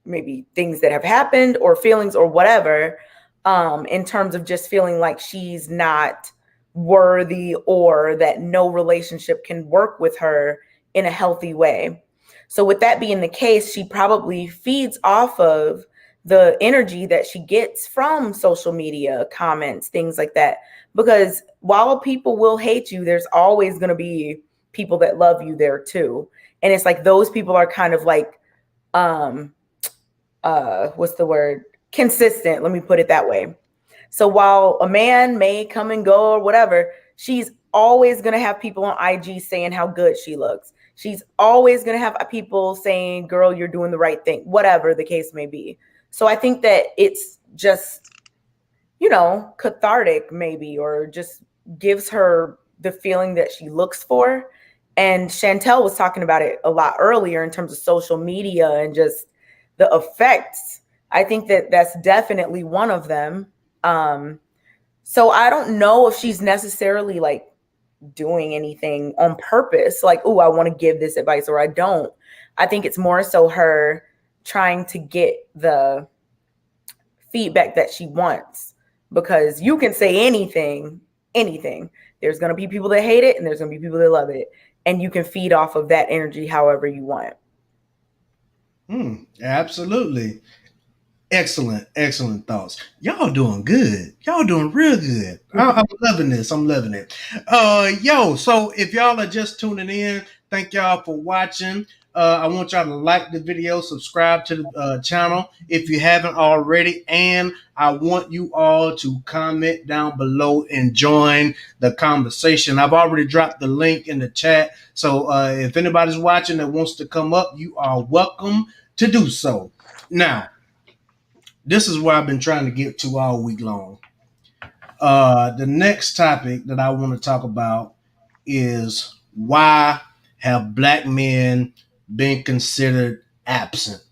maybe things that have happened or feelings or whatever, in terms of just feeling like she's not worthy or that no relationship can work with her in a healthy way. So with that being the case, she probably feeds off of the energy that she gets from social media, comments, things like that. Because while people will hate you, there's always going to be people that love you there too. And it's like those people are kind of like, what's the word? Consistent. Let me put it that way. So while a man may come and go or whatever, she's always going to have people on IG saying how good she looks. She's always going to have people saying, girl, you're doing the right thing, whatever the case may be. So I think that it's just, cathartic maybe, or just gives her the feeling that she looks for. And Chantel was talking about it a lot earlier in terms of social media and just the effects. I think that that's definitely one of them. So I don't know if she's necessarily like doing anything on purpose, like, oh, I want to give this advice, or I don't. I think it's more so her trying to get the feedback that she wants, because you can say anything. There's going to be people that hate it and there's going to be people that love it. And you can feed off of that energy however you want. Absolutely. Excellent thoughts. Y'all doing good. Y'all doing real good. I'm loving this. I'm loving it. So if y'all are just tuning in, thank y'all for watching. I want y'all to like the video, subscribe to the channel if you haven't already, and I want you all to comment down below and join the conversation. I've already dropped the link in the chat, so if anybody's watching that wants to come up, you are welcome to do so. Now, this is where I've been trying to get to all week long. The next topic that I want to talk about is, why have black men been considered absent?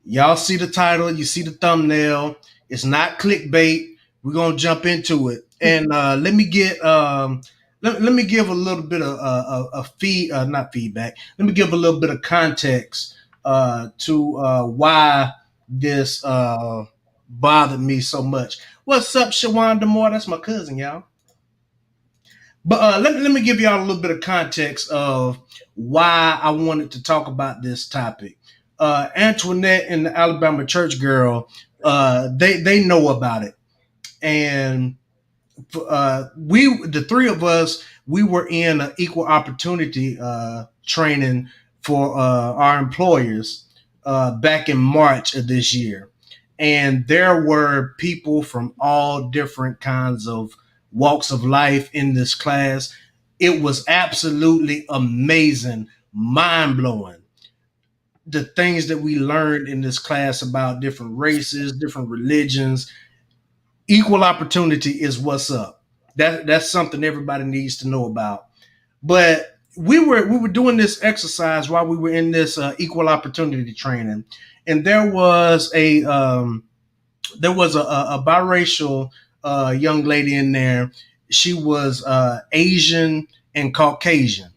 Y'all see the title, you see the thumbnail. It's not clickbait. We're gonna jump into it, and let me give a little bit of not feedback. Let me give a little bit of context to why this bothered me so much. What's up, Shawanda Moore? That's my cousin, y'all. But let me give y'all a little bit of context of why I wanted to talk about this topic. Antoinette and the Alabama church girl, they know about it, and the three of us, we were in an equal opportunity training for our employers back in March of this year. And there were people from all different kinds of walks of life in this class. It was absolutely amazing, mind blowing. The things that we learned in this class about different races, different religions. Equal opportunity is what's up. That's something everybody needs to know about. But we were doing this exercise while we were in this equal opportunity training, and there was a biracial young lady in there. She was Asian and Caucasian,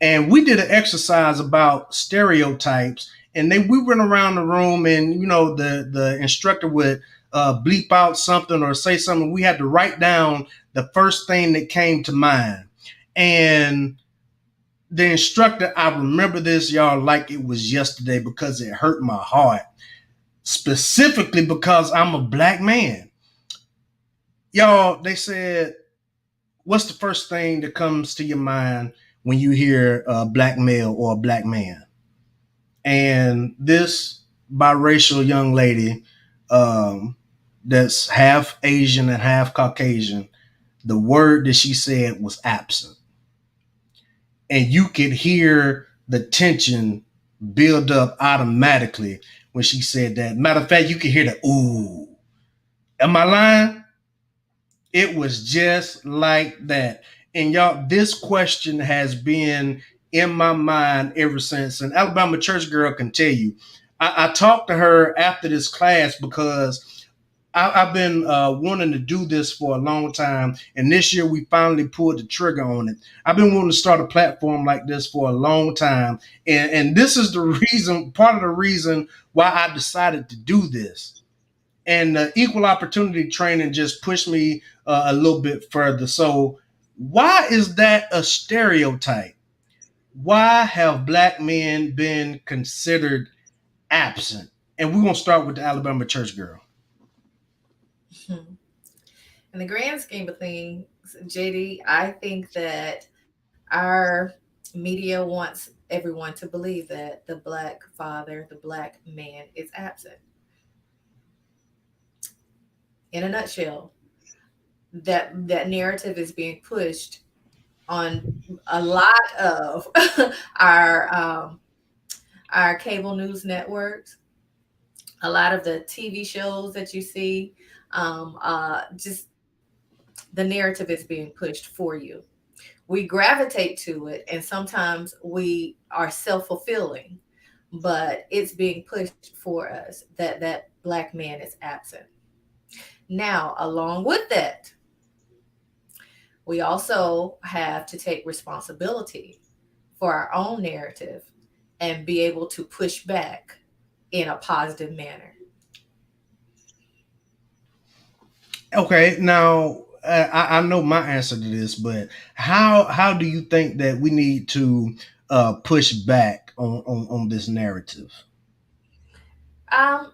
and we did an exercise about stereotypes. And we went around the room, and the instructor would bleep out something or say something. We had to write down the first thing that came to mind. And the instructor, I remember this, y'all, like it was yesterday, because it hurt my heart, specifically because I'm a black man. Y'all, they said, what's the first thing that comes to your mind when you hear a black male or a black man? And this biracial young lady, that's half Asian and half Caucasian, the word that she said was absent. And you could hear the tension build up automatically when she said that. Matter of fact, you could hear the ooh. Am I lying? It was just like that. And y'all, this question has been in my mind ever since. And Alabama church girl can tell you. I talked to her after this class because I've been wanting to do this for a long time, and this year we finally pulled the trigger on it. I've been wanting to start a platform like this for a long time, and this is the reason, part of the reason why I decided to do this. And equal opportunity training just pushed me a little bit further. So, why is that a stereotype? Why have black men been considered absent? And we're gonna start with the Alabama church girl. In the grand scheme of things, JD, I think that our media wants everyone to believe that the black father, the black man, is absent. In a nutshell, that narrative is being pushed on a lot of our our cable news networks, a lot of the TV shows that you see. Just the narrative is being pushed for you. We gravitate to it, and sometimes we are self-fulfilling, but it's being pushed for us that that black man is absent. Now, along with that, we also have to take responsibility for our own narrative and be able to push back in a positive manner. Okay, now I know my answer to this, but how do you think that we need to push back on this narrative? Um,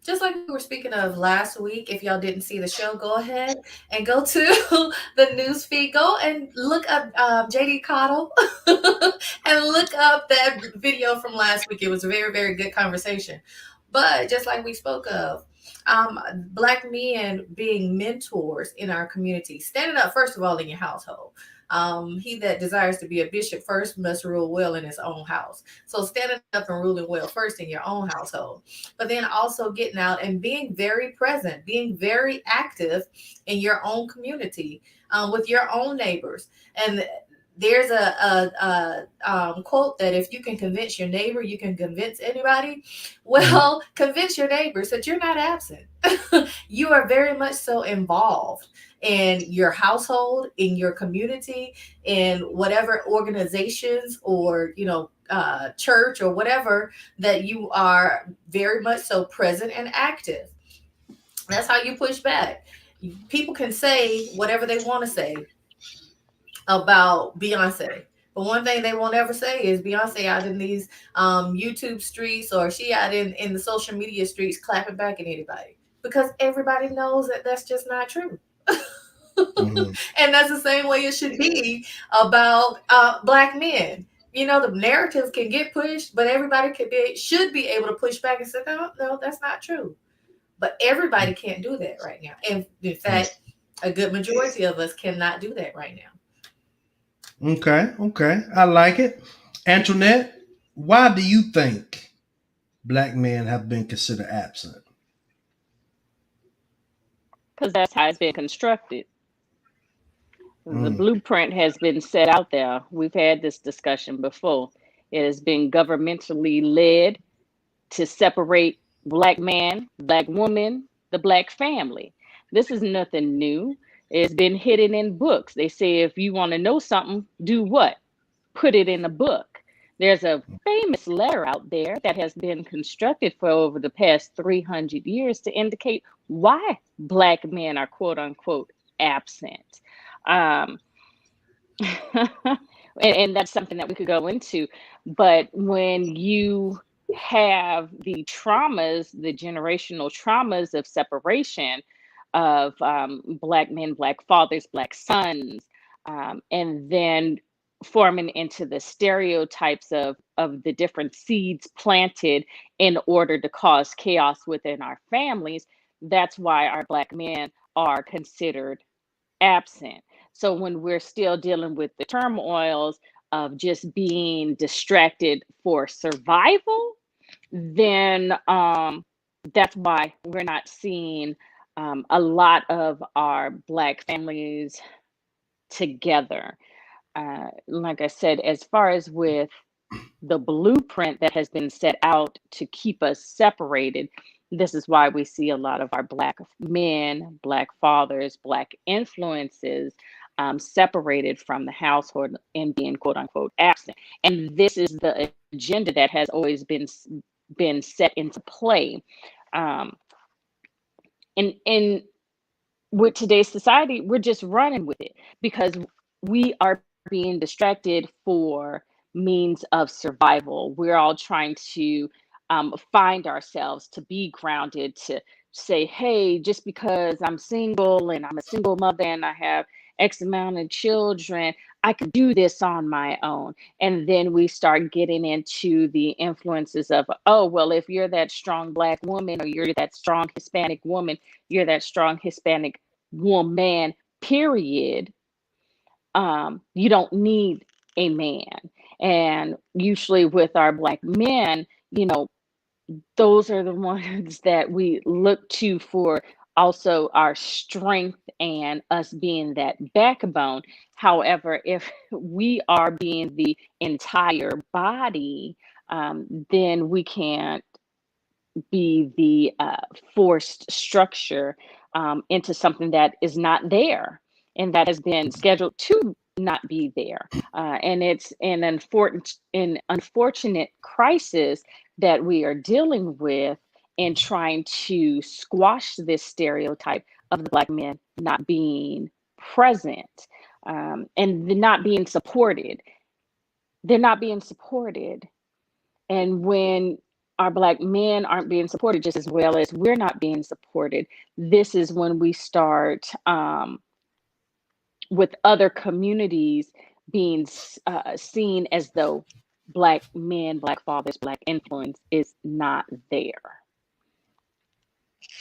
just like we were speaking of last week, if y'all didn't see the show, go ahead and go to the news feed. Go and look up JD Cottle and look up that video from last week. It was a very, very good conversation. But just like we spoke of, black men being mentors in our community, standing up, first of all, in your household. He that desires to be a bishop first must rule well in his own house. So standing up and ruling well first in your own household, but then also getting out and being very present, being very active in your own community, with your own neighbors. And there's a quote that if you can convince your neighbor, you can convince anybody. Well, convince your neighbors that you're not absent. You are very much so involved in your household, in your community, in whatever organizations or church or whatever, that you are very much so present and active. That's how you push back. People can say whatever they want to say about Beyonce. But one thing they won't ever say is Beyonce out in these YouTube streets, or she out in the social media streets clapping back at anybody, because everybody knows that that's just not true. Mm-hmm. And that's the same way it should be about black men. You know, the narrative can get pushed, but everybody should be able to push back and say, no, no, that's not true. But everybody can't do that right now. And in fact, a good majority of us cannot do that right now. Okay, okay, I like it. Antoinette, why do you think black men have been considered absent? Because that's how it's been constructed. The Mm, blueprint has been set out there. We've had this discussion before. It has been governmentally led to separate black man, black woman, the black family. This is nothing new. It's been hidden in books. They say if you want to know something, do what? Put it in a book. There's a famous letter out there that has been constructed for over the past 300 years to indicate why black men are quote unquote absent. Um, and that's something that we could go into. But when you have the traumas, the generational traumas of separation of black men, black fathers, black sons, and then forming into the stereotypes of the different seeds planted in order to cause chaos within our families, that's why our black men are considered absent. So when we're still dealing with the turmoils of just being distracted for survival, then that's why we're not seeing a lot of our black families together. Like I said, as far as with the blueprint that has been set out to keep us separated, This is why we see a lot of our Black men, Black fathers, Black influences separated from the household and being quote unquote absent. And this is the agenda that has always been set into play. Um, and with today's society, we're just running with it because we are being distracted for means of survival. We're all trying to find ourselves, to be grounded, to say, hey, just because I'm single and I'm a single mother and I have X amount of children, I could do this on my own. And then we start getting into the influences of, oh, well, if you're that strong Black woman or you're that strong Hispanic woman, you're that strong Hispanic woman, period, you don't need a man. And usually with our Black men, those are the ones that we look to for also our strength and us being that backbone. However, if we are being the entire body, then we can't be the forced structure into something that is not there and that has been scheduled to not be there. And it's an unfortunate crisis that we are dealing with in trying to squash this stereotype of the Black men not being present and not being supported. They're not being supported. And when our Black men aren't being supported just as well as we're not being supported, this is when we start with other communities being seen as though Black men, Black fathers, Black influence is not there.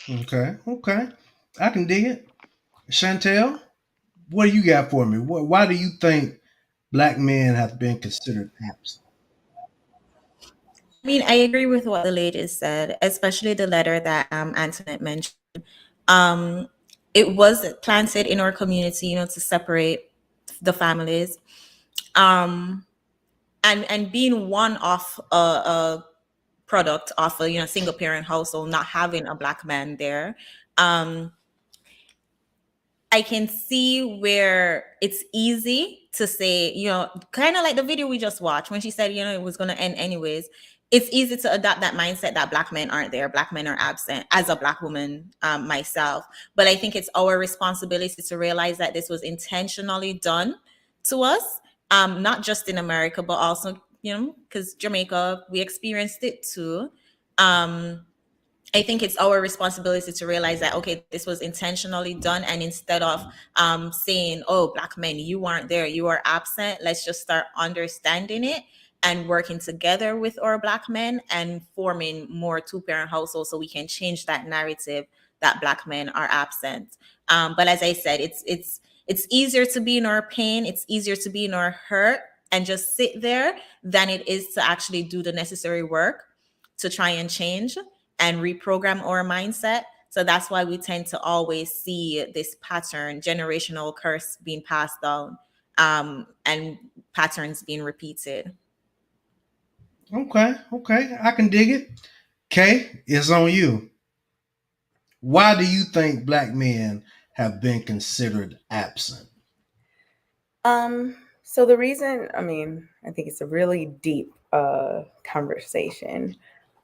Okay, okay. I can dig it. Chantel, what do you got for me? Why do you think Black men have been considered absent? I mean, I agree with what the ladies said, especially the letter that Antoinette mentioned. Um, it was planted in our community, to separate the families. Um, and being one of a product of a single parent household, not having a Black man there, um, I can see where it's easy to say, kind of like the video we just watched when she said, it was going to end anyways. It's easy to adopt that mindset that Black men aren't there, Black men are absent, as a Black woman myself. But I think it's our responsibility to realize that this was intentionally done to us, not just in America, but also, because Jamaica, we experienced it too. I think it's our responsibility to realize that, okay, this was intentionally done. And instead of saying, oh, Black men, you aren't there, you are absent, let's just start understanding it and working together with our Black men and forming more two-parent households so we can change that narrative that Black men are absent. But as I said, it's easier to be in our pain, it's easier to be in our hurt and just sit there than it is to actually do the necessary work to try and change and reprogram our mindset. So that's why we tend to always see this pattern, generational curse being passed down, and patterns being repeated. Okay, okay. I can dig it. Kay, it's on you. Why do you think Black men have been considered absent? So the reason, I mean, I think it's a really deep conversation.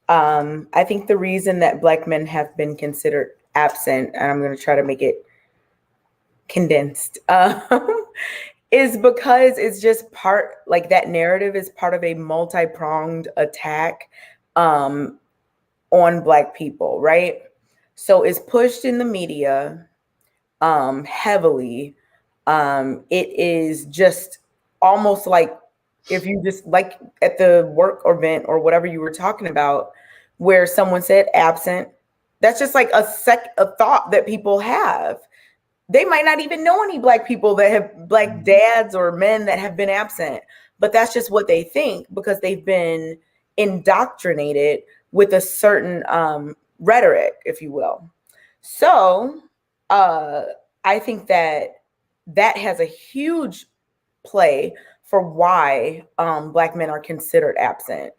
I think the reason that Black men have been considered absent, and I'm going to try to make it condensed, is because it's just like that narrative is part of a multi-pronged attack on Black people, right? So it's pushed in the media heavily. It is just almost like if you just like at the work event or whatever you were talking about, where someone said absent, that's just like a thought that people have. They might not even know any Black people that have Black dads or men that have been absent, but that's just what they think because they've been indoctrinated with a certain rhetoric, if you will. So I think that has a huge play for why Black men are considered absent.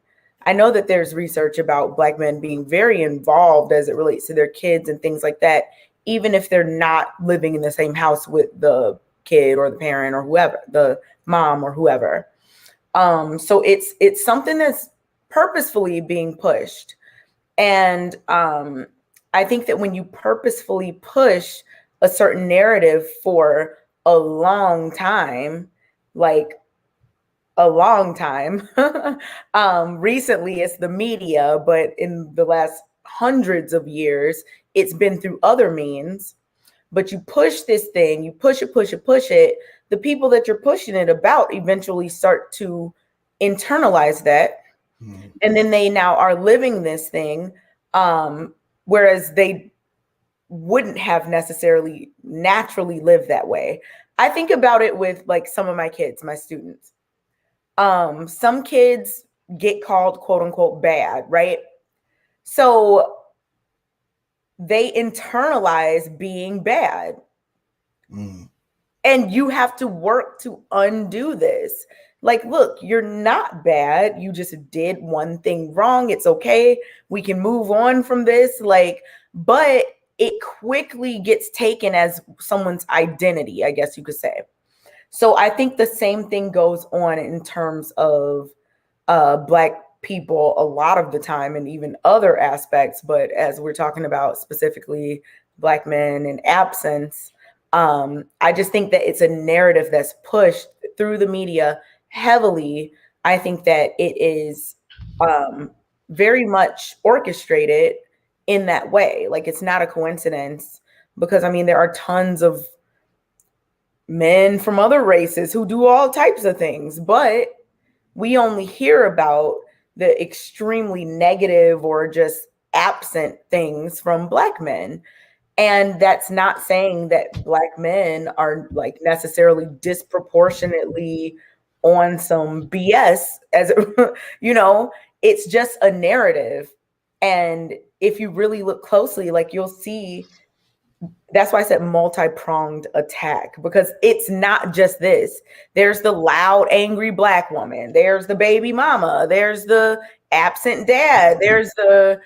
I know that there's research about Black men being very involved as it relates to their kids and things like that, even if they're not living in the same house with the kid or the parent or whoever, the mom or whoever. So it's something that's purposefully being pushed. And I think that when you purposefully push a certain narrative for a long time, like a long time, recently it's the media, but in the last hundreds of years, it's been through other means. But you push this thing, you push it, push it, push it. The people that you're pushing it about eventually start to internalize that. Mm-hmm. And then they now are living this thing, whereas they wouldn't have necessarily naturally lived that way. I think about it with like some of my kids, my students. Some kids get called quote unquote bad, right? So they internalize being bad. Mm. And you have to work to undo this. Like, look, you're not bad. You just did one thing wrong. It's okay. We can move on from this. Like, but it quickly gets taken as someone's identity, I guess you could say. So I think the same thing goes on in terms of Black people a lot of the time, and even other aspects. But as we're talking about specifically Black men and absence, I just think that it's a narrative that's pushed through the media heavily. I think that it is very much orchestrated in that way. Like, it's not a coincidence, because I mean, there are tons of men from other races who do all types of things, but we only hear about the extremely negative or just absent things from Black men. And that's not saying that Black men are like necessarily disproportionately on some BS, as you know, it's just a narrative. And if you really look closely, like, you'll see, that's why I said multi-pronged attack, because it's not just this. There's the loud, angry Black woman. There's the baby mama. There's the absent dad. There's the,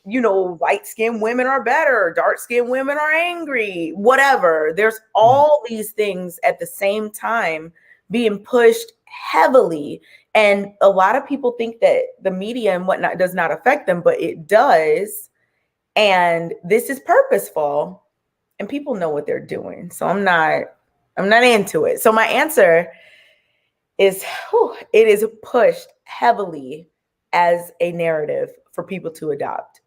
you know, light-skinned women are better. Dark-skinned women are angry. Whatever. There's all these things at the same time being pushed heavily. And a lot of people think that the media and whatnot does not affect them, but it does. And this is purposeful. And people know what they're doing. So I'm not into it. So my answer is, it is pushed heavily as a narrative for people to adopt.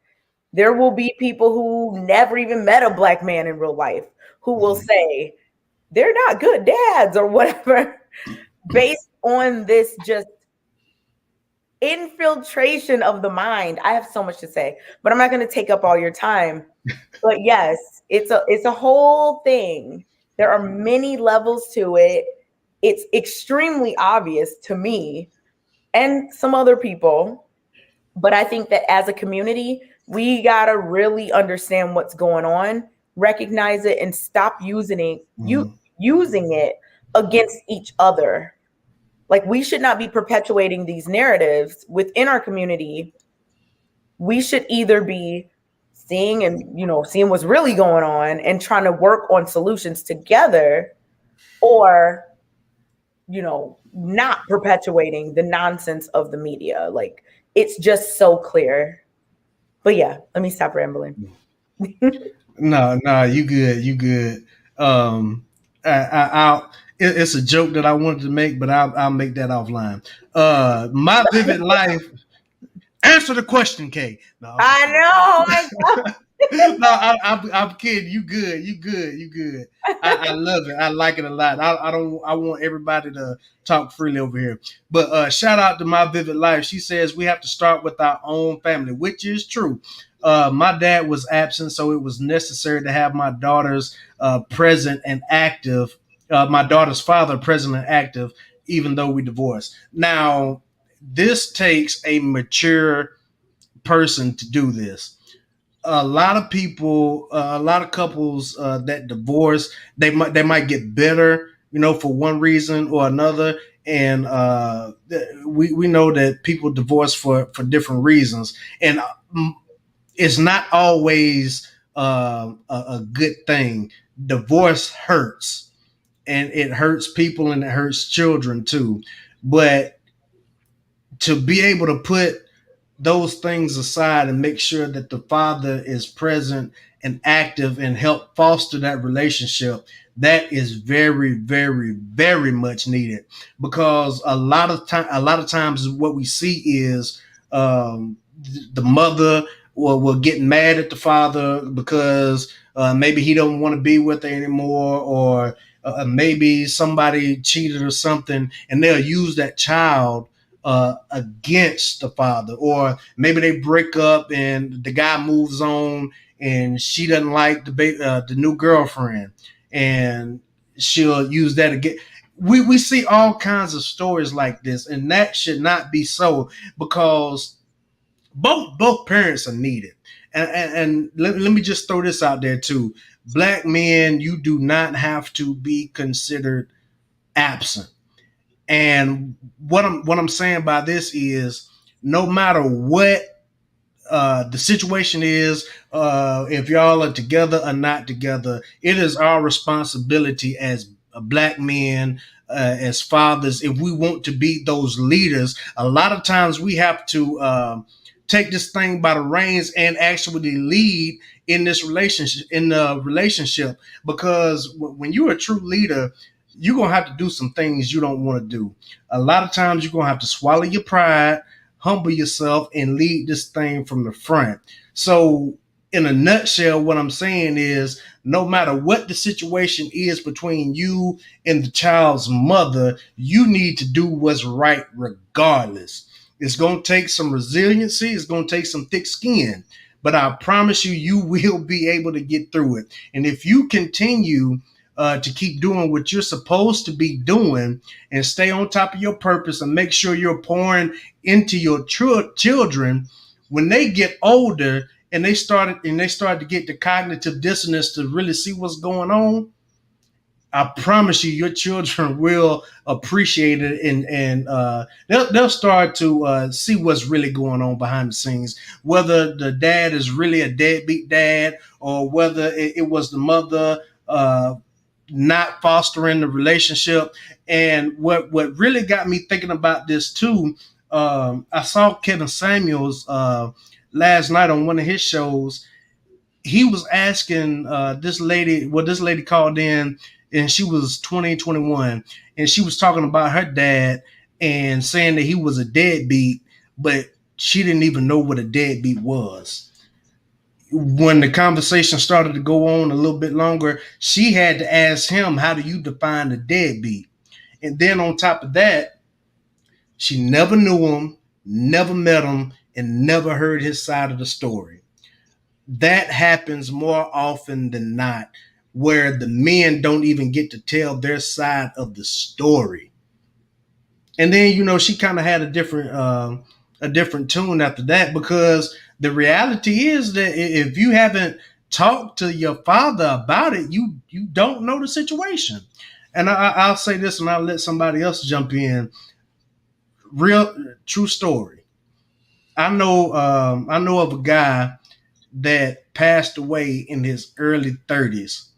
There will be people who never even met a Black man in real life who will say they're not good dads or whatever, based on this just infiltration of the mind. I have so much to say, but I'm not going to take up all your time. But yes, it's a whole thing. There are many levels to it. It's extremely obvious to me and some other people. But I think that as a community, we got to really understand what's going on, recognize it, and stop using it against each other. Like, we should not be perpetuating these narratives within our community. We should either be seeing what's really going on and trying to work on solutions together, or, not perpetuating the nonsense of the media. Like, it's just so clear. But yeah, let me stop rambling. No, you good. It's a joke that I wanted to make, but I'll make that offline. My vivid life. Answer the question, Kay. No, I know. No, I'm kidding. You good. I love it. I like it a lot. I want everybody to talk freely over here. But shout out to My Vivid Life. She says we have to start with our own family, which is true. My dad was absent, so it was necessary to have my daughter's present and active. My daughter's father present and active, even though we divorced. Now, this takes a mature person to do this. A lot of people, a lot of couples that divorce, they might get bitter, for one reason or another, and we know that people divorce for different reasons, and it's not always a good thing. Divorce hurts, and it hurts people and it hurts children too. But to be able to put those things aside and make sure that the father is present and active and help foster that relationship, that is very, very, very much needed, because a lot of times what we see is the mother will get mad at the father because maybe he don't want to be with her anymore, or maybe somebody cheated or something, and they'll use that child against the father, or maybe they break up and the guy moves on and she doesn't like the new girlfriend, and she'll use that again. We see all kinds of stories like this, and that should not be so, because both parents are needed. And let me just throw this out there too. Black men, you do not have to be considered absent. And what I'm saying by this is, no matter what the situation is, if y'all are together or not together, it is our responsibility as black men, as fathers, if we want to be those leaders. A lot of times we have to take this thing by the reins and actually lead in this relationship, because when you're a true leader, you're gonna have to do some things you don't want to do. A lot of times you're gonna have to swallow your pride, humble yourself, and lead this thing from the front. So, in a nutshell, what I'm saying is, no matter what the situation is between you and the child's mother, you need to do what's right regardless. It's going to take some resiliency, it's going to take some thick skin, but I promise you, you will be able to get through it. And if you continue to keep doing what you're supposed to be doing and stay on top of your purpose and make sure you're pouring into your children, when they get older and they start to get the cognitive dissonance to really see what's going on, I promise you, your children will appreciate it, and they'll start to see what's really going on behind the scenes. Whether the dad is really a deadbeat dad, or whether it was the mother not fostering the relationship. And what really got me thinking about this too, I saw Kevin Samuels last night on one of his shows. He was asking this lady, well, this lady called in, and she was 20, 21, and she was talking about her dad and saying that he was a deadbeat, but she didn't even know what a deadbeat was. When the conversation started to go on a little bit longer, she had to ask him, how do you define a deadbeat? And then on top of that, she never knew him, never met him, and never heard his side of the story. That happens more often than not, where the men don't even get to tell their side of the story. And then, she kind of had a different tune after that, because the reality is that if you haven't talked to your father about it, you don't know the situation. And I'll say this, and I'll let somebody else jump in. Real true story. I know of a guy that passed away in his early 30s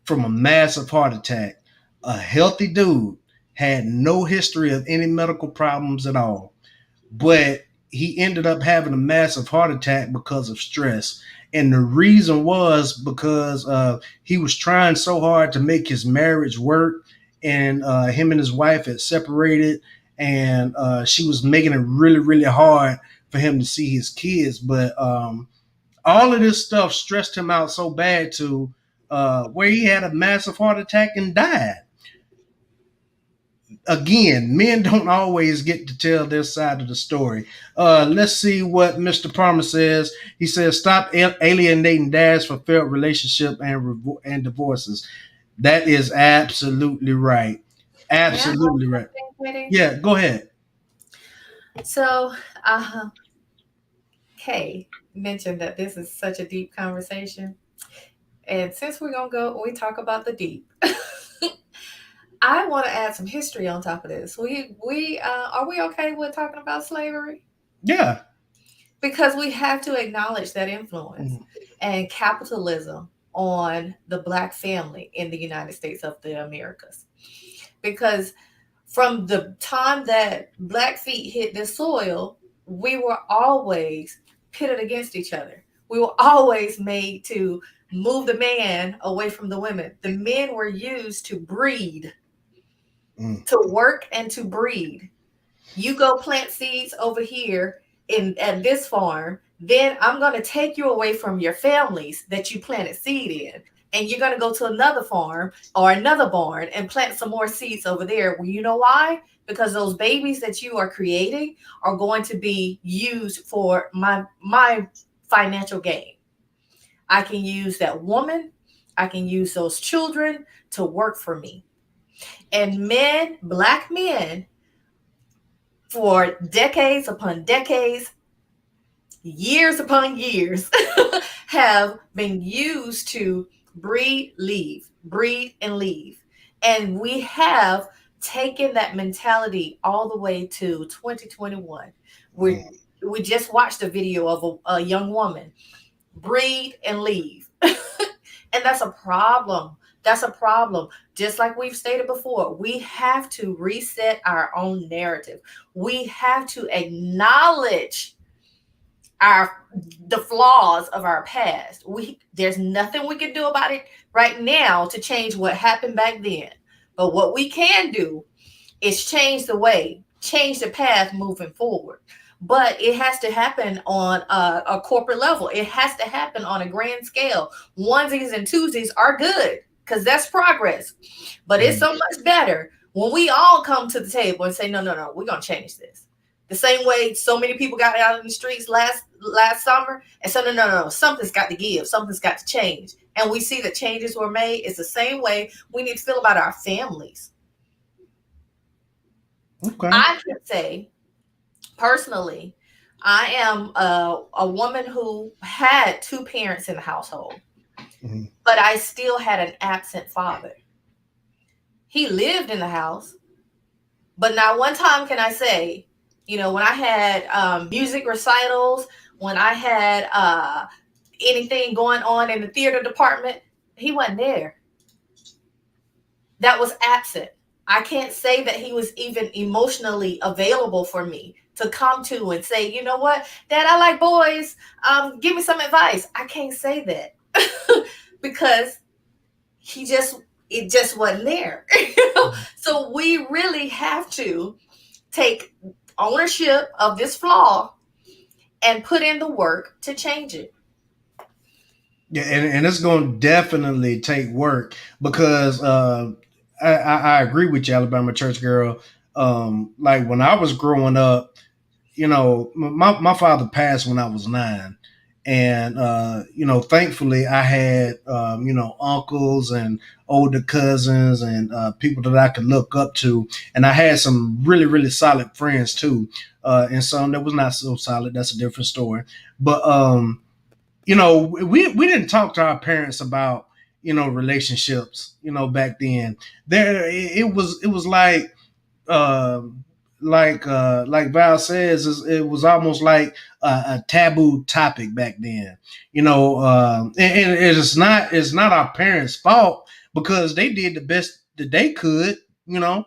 from a massive heart attack. A healthy dude, had no history of any medical problems at all, but he ended up having a massive heart attack because of stress. And the reason was because he was trying so hard to make his marriage work, and him and his wife had separated, and she was making it really, really hard for him to see his kids. But all of this stuff stressed him out so bad to where he had a massive heart attack and died. Again, men don't always get to tell their side of the story. Let's see what Mr. Palmer says. He says, "Stop alienating dads for failed relationship and divorces." That is absolutely right. Yeah, Absolutely right. Yeah, go ahead. so Kay mentioned that this is such a deep conversation. And since we're gonna go, we talk about the deep. I want to add some history on top of this. We are we okay with talking about slavery? Yeah. Because we have to acknowledge that influence Mhm. and capitalism on the Black family in the United States of the Americas. Because from the time that Black feet hit the soil, we were always pitted against each other. We were always made to move the man away from the women. The men were used to breed, Mm. to work and to breed. You go plant seeds over here in at this farm, then I'm going to take you away from your families that you planted seed in, and you're going to go to another farm or another barn and plant some more seeds over there. Well, you know why? Because those babies that you are creating are going to be used for my financial gain. I can use that woman, I can use those children to work for me. And men, Black men, for decades upon decades, years upon years, have been used to breed and leave. And we have taken that mentality all the way to 2021. We Mm. we just watched a video of a young woman breed and leave. And that's a problem. That's a problem. Just like we've stated before, we have to reset our own narrative. We have to acknowledge our the flaws of our past. There's nothing we can do about it right now to change what happened back then. But what we can do is change the path moving forward. But it has to happen on a corporate level. It has to happen on a grand scale. Onesies and twosies are good because that's progress. But it's Mm. so much better when we all come to the table and say, no, no, no, we're going to change this. The same way so many people got out in the streets last summer and said, no, no, no, something's got to give. Something's got to change. And we see that changes were made. It's the same way we need to feel about our families. Okay. I could say personally, I am a woman who had two parents in the household, Mhm. but I still had an absent father. He lived in the house, but not one time can I say, when I had music recitals, when I had anything going on in the theater department, he wasn't there. That was absent. I can't say that he was even emotionally available for me to come to and say, you know what, Dad, I like boys. Give me some advice. I can't say that because it just wasn't there. So we really have to take ownership of this flaw and put in the work to change it. Yeah, and it's going to definitely take work because I agree with you, Alabama church girl. Like when I was growing up, my father passed when I was 9, and thankfully I had uncles and older cousins and people that I could look up to, and I had some really really solid friends too, and some that was not so solid. That's a different story, but we didn't talk to our parents about relationships back then. There it was like Val says, it was almost like a taboo topic back then. And it's not our parents' fault because they did the best that they could. You know,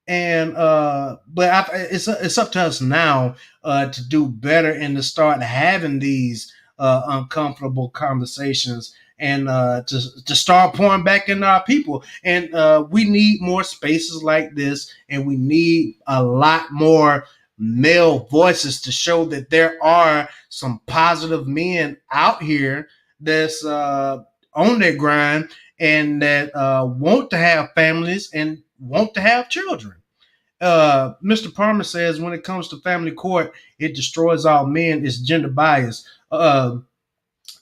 and but it's up to us now to do better and to start having these uncomfortable conversations and to start pouring back into our people. And we need more spaces like this, and we need a lot more male voices to show that there are some positive men out here that's on their grind and that want to have families and want to have children. Mr. Palmer says when it comes to family court, it destroys all men. It's gender bias.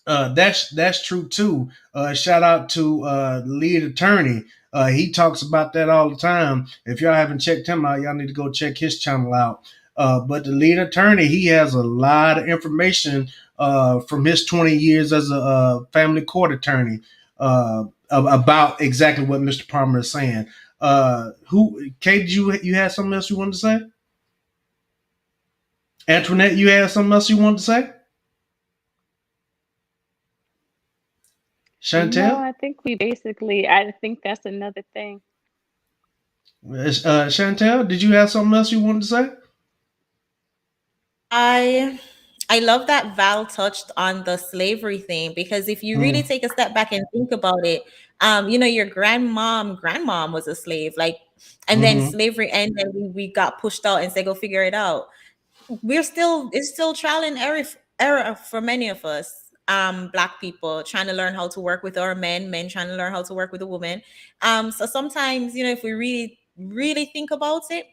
That's true too. Shout out to the lead attorney. He talks about that all the time. If y'all haven't checked him out, y'all need to go check his channel out. But the lead attorney, he has a lot of information from his 20 years as a family court attorney about exactly what Mr. Palmer is saying. Who? Kate, you had something else you wanted to say? Antoinette, you had something else you wanted to say? No, Chantel, I think we basically, I think that's another thing. Chantel, did you have something else you wanted to say? I I love that Val touched on the slavery thing, because if you really Mm, take a step back and think about it, your grandmom was a slave, like, and then mm-hmm, slavery ended, we got pushed out and said, go figure it out. It's still trial and error for many of us, black people trying to learn how to work with our men trying to learn how to work with a woman. So sometimes, if we really think about it,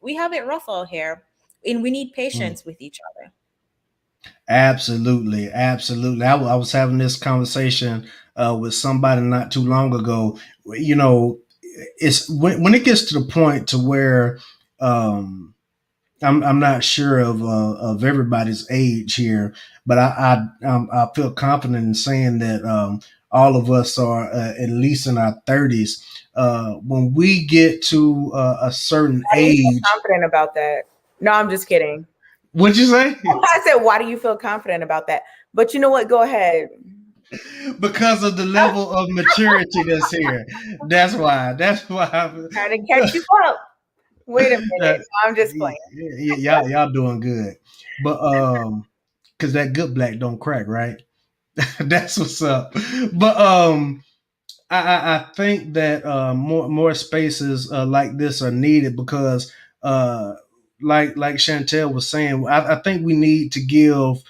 we have it rough out here, and we need mm. patience with each other. Absolutely, absolutely. I was having this conversation with somebody not too long ago. You know, it's when it gets to the point to where um, I'm not sure of everybody's age here, but I feel confident in saying that all of us are at least in our 30s. When we get to a certain Why do you feel age, confident about that? No, I'm just kidding. what'd you say? I said, why do you feel confident about that? But you know what? Go ahead. Because of the level of maturity that's here. That's why. That's why. Trying to catch you up. Wait a minute. Uh, No, I'm just playing. y'all doing good, but because that good black don't crack, right? That's what's up. But I think that more spaces like this are needed because like Chantel was saying, I think we need to give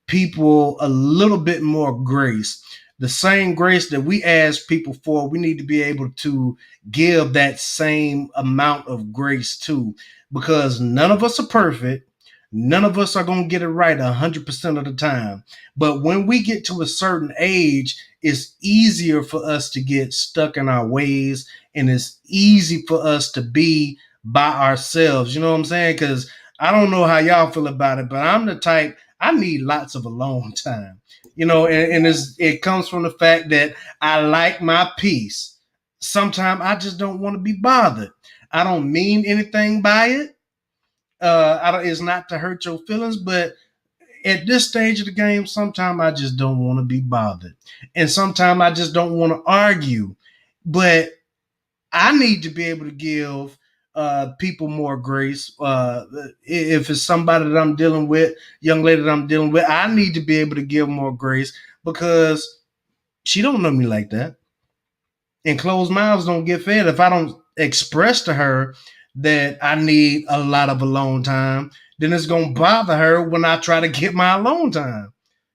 people a little bit more grace. The same grace that we ask people for, we need to be able to give that same amount of grace too, because none of us are perfect. None of us are going to get it right 100% of the time. But when we get to a certain age, it's easier for us to get stuck in our ways, and it's easy for us to be by ourselves. You know what I'm saying? Because I don't know how y'all feel about it, but I'm the type, I need lots of alone time. And it comes from the fact that I like my peace. Sometimes I just don't want to be bothered. I don't mean anything by it. It's not to hurt your feelings, but at this stage of the game, sometimes I just don't want to be bothered. And sometimes I just don't want to argue. But I need to be able to give people more grace. If it's somebody that I'm dealing with, young lady that I'm dealing with, I need to be able to give more grace because she don't know me like that. And closed mouths don't get fed. If I don't express to her that I need a lot of alone time, then it's gonna bother her when I try to get my alone time.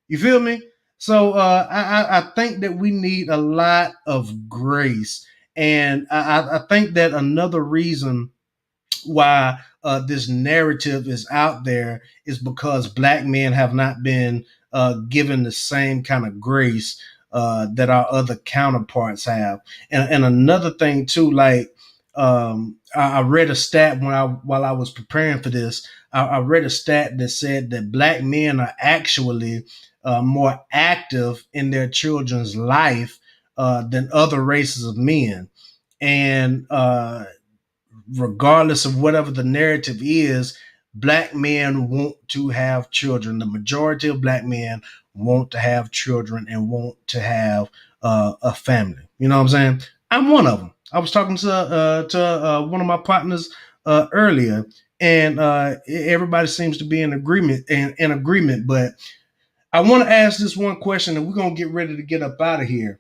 You feel me? So I think that we need a lot of grace, and I think that another reason why this narrative is out there is because black men have not been given the same kind of grace that our other counterparts have. And another thing too, like I read a stat while I was preparing for this. I read a stat that said that black men are actually more active in their children's life than other races of men. And regardless of whatever the narrative is, black men want to have children. The majority of black men want to have children and want to have a family. You know what I'm saying? I'm one of them. I was talking to one of my partners earlier, and everybody seems to be in agreement. In agreement, but I want to ask this one question, and we're gonna get ready to get up out of here.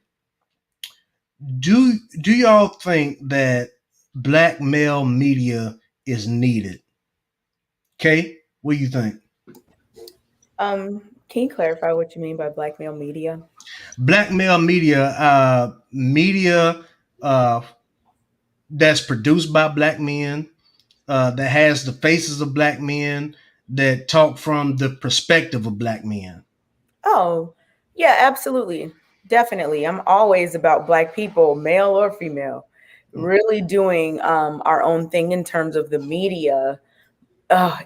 Do y'all think that black male media is needed? Okay, what do you think? Can you clarify what you mean by blackmail media? Black male media, media uh, that's produced by black men, that has the faces of black men, that talk from the perspective of black men. Oh, yeah, absolutely. Definitely. I'm always about black people, male or female, really doing our own thing in terms of the media.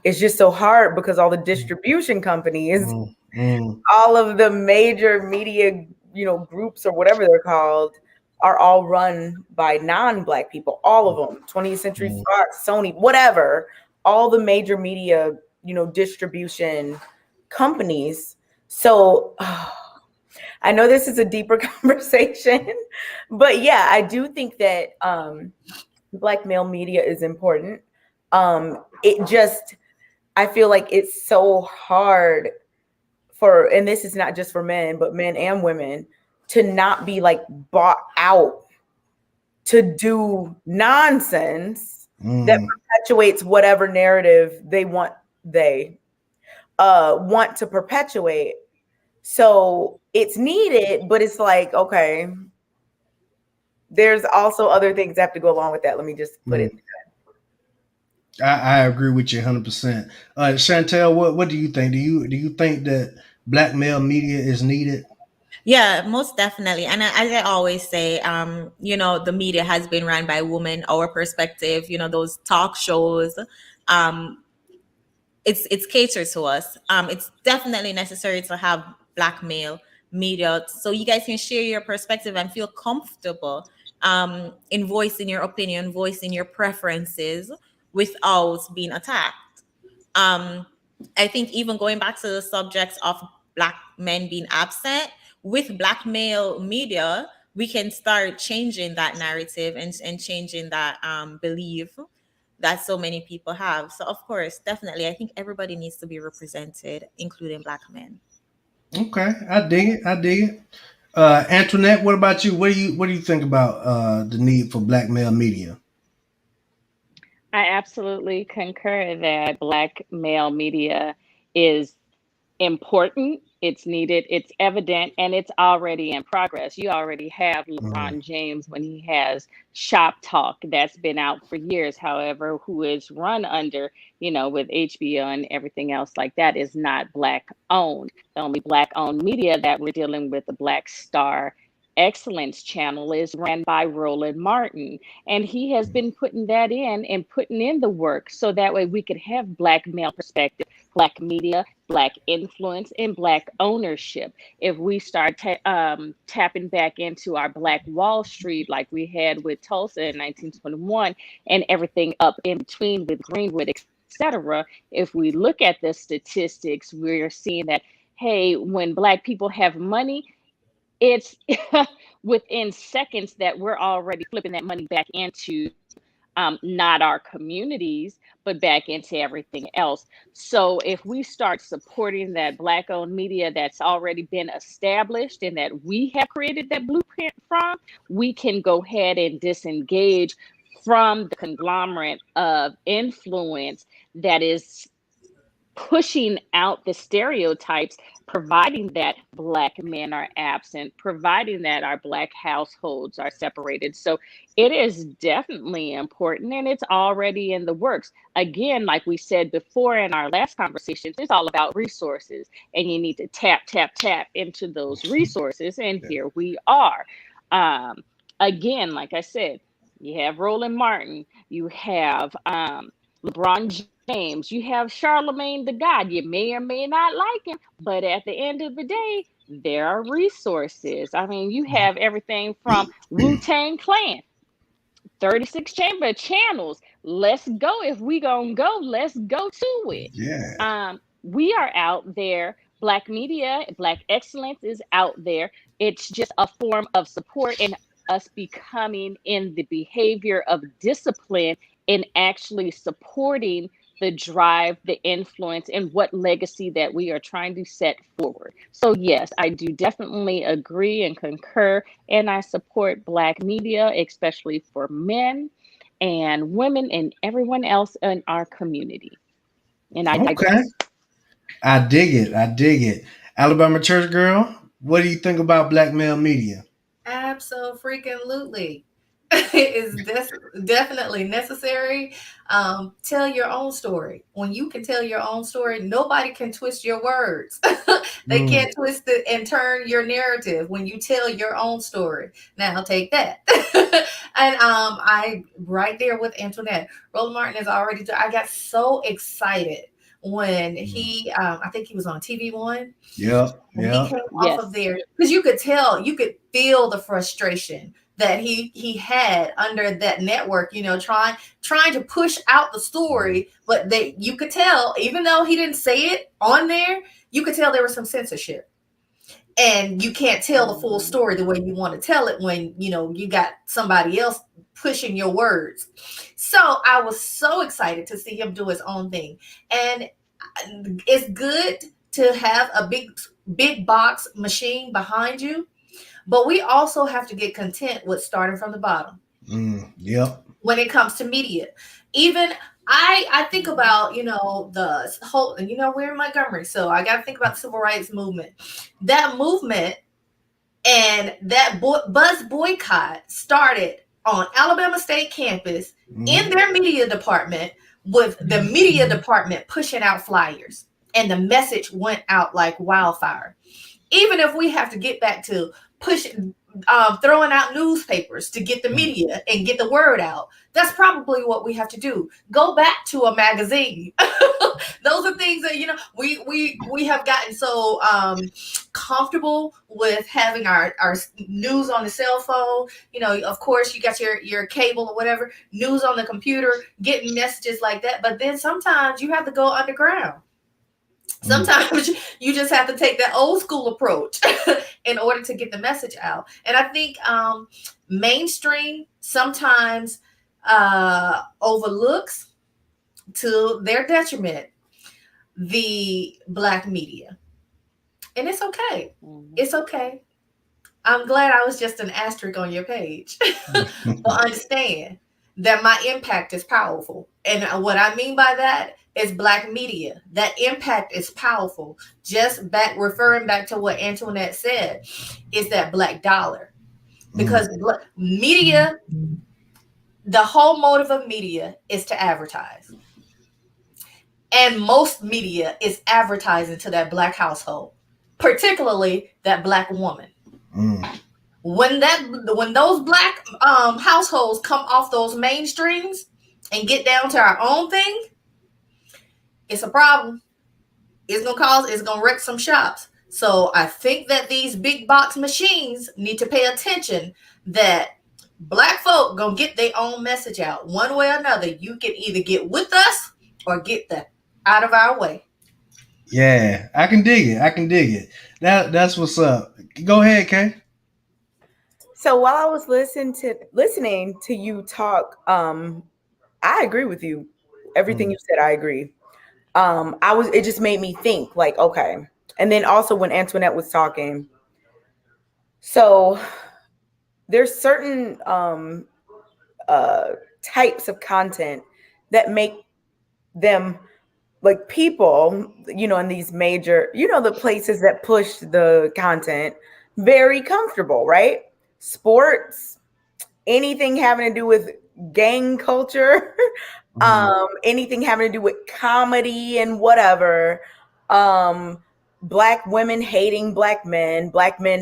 It's just so hard because all the distribution companies, Mm, mm, all of the major media, groups or whatever they're called, are all run by non-black people, all of them. 20th Century Mm. Fox, Sony, whatever, all the major media, distribution companies. So I know this is a deeper conversation, but yeah, I do think that black male media is important. It just, I feel like it's so hard for, and this is not just for men, but men and women, to not be like bought out to do nonsense that Mm. perpetuates whatever narrative they want to perpetuate. So it's needed, but it's like, okay, there's also other things that have to go along with that. Let me just put Mm. it. I agree with you 100%. Chantel, what do you think? Do you think that black male media is needed? Yeah, most definitely. And as I always say, the media has been run by women, our perspective, those talk shows, um, it's catered to us. It's definitely necessary to have black male media so you guys can share your perspective and feel comfortable in voicing your opinion, voicing your preferences without being attacked. um, I think even going back to the subjects of black men being absent, with black male media, we can start changing that narrative and changing that belief that so many people have. So, of course, definitely, I think everybody needs to be represented, including black men. Okay, I dig it. I dig it. Antoinette, what about you? What do you think about the need for black male media? I absolutely concur that black male media is important, it's needed, it's evident, and it's already in progress. You already have Mm. LeBron James when he has Shop Talk that's been out for years, however, who is run under, with HBO and everything else like that, is not black owned. The only black owned media that we're dealing with, the Black Star Excellence channel, is ran by Roland Martin. And he has been putting that in and putting in the work so that way we could have black male perspective, black media, black influence, and black ownership. If we start tapping back into our black Wall Street like we had with Tulsa in 1921 and everything up in between with Greenwood, etc., if we look at the statistics, we're seeing that, hey, when black people have money, it's within seconds that we're already flipping that money back into not our communities, but back into everything else. So if we start supporting that black owned media that's already been established and that we have created that blueprint from, we can go ahead and disengage from the conglomerate of influence that is pushing out the stereotypes, providing that black men are absent, providing that our black households are separated. So it is definitely important and it's already in the works. Again, like we said before in our last conversations, it's all about resources and you need to tap, tap, tap into those resources. And Yeah. here we are. Um, Again, like I said, you have Roland Martin, you have LeBron James, you have Charlemagne the God. You may or may not like him, but at the end of the day, there are resources. I mean, you have everything from Wu-Tang Clan, 36 chamber channels. Let's go. If we gonna go, let's go to it. Yeah. We are out there. Black media, black excellence is out there. It's just a form of support and us becoming in the behavior of discipline in actually supporting the drive, the influence, and what legacy that we are trying to set forward. So, yes, I do definitely agree and concur, and I support Black media, especially for men and women and everyone else in our community. And I Okay. digress. I dig it. I dig it. Alabama church girl, what do you think about black male media? Absolutely. It is definitely necessary. Tell your own story. When you can tell your own story, nobody can twist your words. They Mm. can't twist it and turn your narrative when you tell your own story. Now take that. And I right there with Antoinette. Roland Martin is already. I got so excited when Mm. he. I think he was on TV One Yep. when he Yep. came off of Yes. there because you could tell, you could feel the frustration. that he had under that network, you know, trying to push out the story, but you could tell, even though he didn't say it on there, you could tell there was some censorship. And you can't tell the full story the way you want to tell it when, you know, you got somebody else pushing your words. So I was so excited to see him do his own thing. And it's good to have a big box machine behind you, but we also have to get content with starting from the bottom. Yep. When it comes to media, even I think about, you know, the whole, you know, we're in Montgomery, so I got to think about the civil rights movement. That movement and that bus boycott started on Alabama State campus in their media department, with the media department pushing out flyers, and the message went out like wildfire. Even if we have to get back to pushing, throwing out newspapers to get the media and get the word out, that's probably what we have to do. Go back to a magazine. Those are things that, you know, we have gotten so comfortable with having our news on the cell phone. You know, of course, you got your cable or whatever, news on the computer, getting messages like that. But then sometimes you have to go underground. Sometimes you just have to take that old school approach in order to get the message out. And I think mainstream sometimes overlooks, to their detriment, the Black media. And it's okay. It's okay. I'm glad I was just an asterisk on your page. But understand that my impact is powerful. And what I mean by that is Black media. That impact is powerful. Just referring back to what Antoinette said, is that Black dollar. Because media, the whole motive of media is to advertise. And most media is advertising to that Black household, particularly that Black woman. When those Black households come off those mainstreams and get down to our own thing, it's a problem. It's gonna wreck some shops. So I think that these big box machines need to pay attention that Black folk gonna get their own message out one way or another. You can either get with us or get out of our way. Yeah, I can dig it. That's what's up. Go ahead, Kay. So while I was listening to you talk, I agree with you. Everything you said, I agree. It just made me think, like, okay. And then also when Antoinette was talking, so there's certain types of content that make them, like, people, you know, in these major, you know, the places that push the content, very comfortable, right? Sports, anything having to do with gang culture, anything having to do with comedy and whatever, Black women hating Black men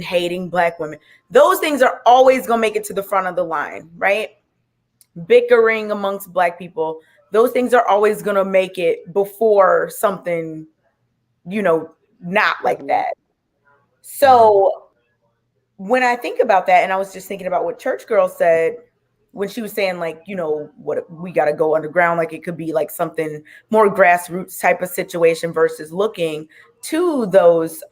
hating Black women. Those things are always going to make it to the front of the line, right? Bickering amongst Black people. Those things are always going to make it before something, you know, not like that. So when I think about that, and I was just thinking about what Church Girl said when she was saying, like, you know, what we got to go underground, like it could be like something more grassroots type of situation versus looking to those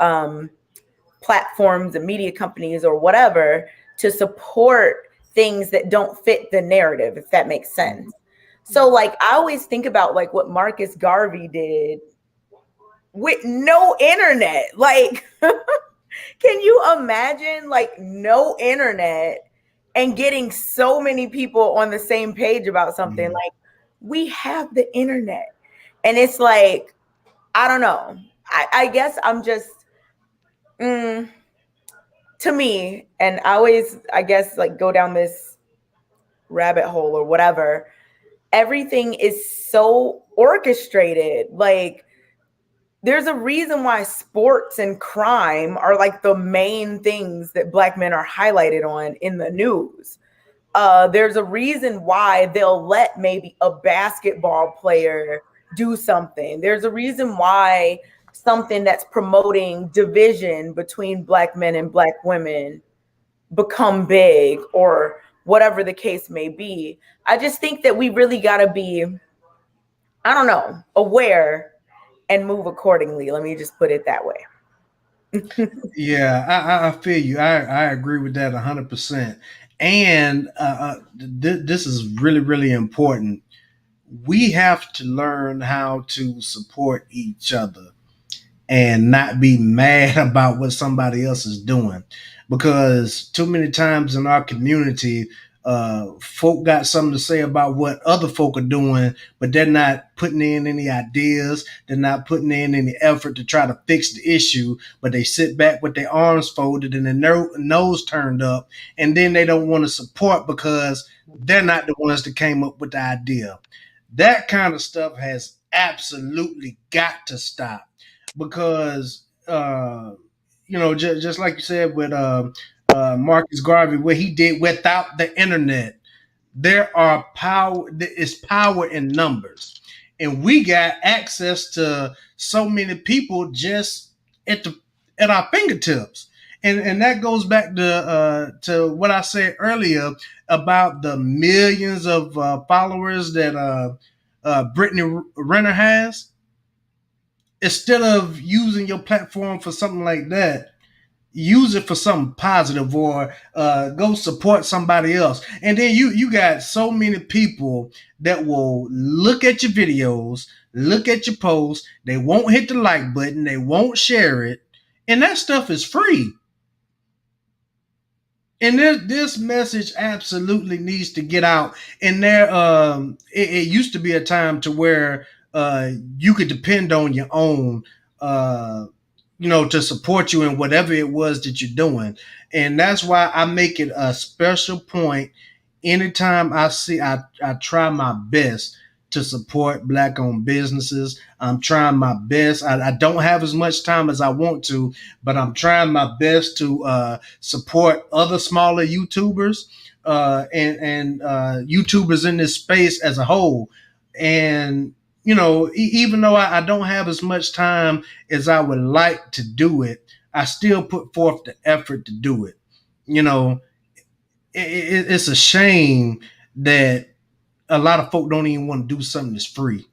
platforms and media companies or whatever to support things that don't fit the narrative, if that makes sense. So, like, I always think about, like, what Marcus Garvey did with no internet. Like, can you imagine, like, no internet and getting so many people on the same page about something? Like, we have the internet. And it's like, I don't know. I guess I'm just, to me, and I always, I guess, like, go down this rabbit hole or whatever. Everything is so orchestrated. Like, there's a reason why sports and crime are like the main things that Black men are highlighted on in the news. There's a reason why they'll let maybe a basketball player do something. There's a reason why something that's promoting division between Black men and Black women become big or whatever the case may be. I just think that we really got to be, I don't know, aware and move accordingly. Let me just put it that way. Yeah, I feel you. I agree with that 100%. And this is really, really important. We have to learn how to support each other and not be mad about what somebody else is doing. Because too many times in our community, folk got something to say about what other folk are doing, but they're not putting in any ideas. They're not putting in any effort to try to fix the issue, but they sit back with their arms folded and their nose turned up, and then they don't want to support because they're not the ones that came up with the idea. That kind of stuff has absolutely got to stop because just like you said with Marcus Garvey, what he did without the internet, there are power. There is power in numbers, and we got access to so many people just at the at our fingertips. And that goes back to what I said earlier about the millions of followers that Brittany Renner has. Instead of using your platform for something like that, use it for something positive or go support somebody else. And then you got so many people that will look at your videos, look at your posts, they won't hit the like button, they won't share it, and that stuff is free. And this message absolutely needs to get out. And it used to be a time to where you could depend on your own, uh, to support you in whatever it was that you're doing. And that's why I make it a special point. Anytime I try my best to support black owned businesses. I'm trying my best. I don't have as much time as I want to, but I'm trying my best to support other smaller YouTubers and YouTubers in this space as a whole. And even though I don't have as much time as I would like to do it, I still put forth the effort to do it. You know, it's a shame that a lot of folk don't even want to do something that's free.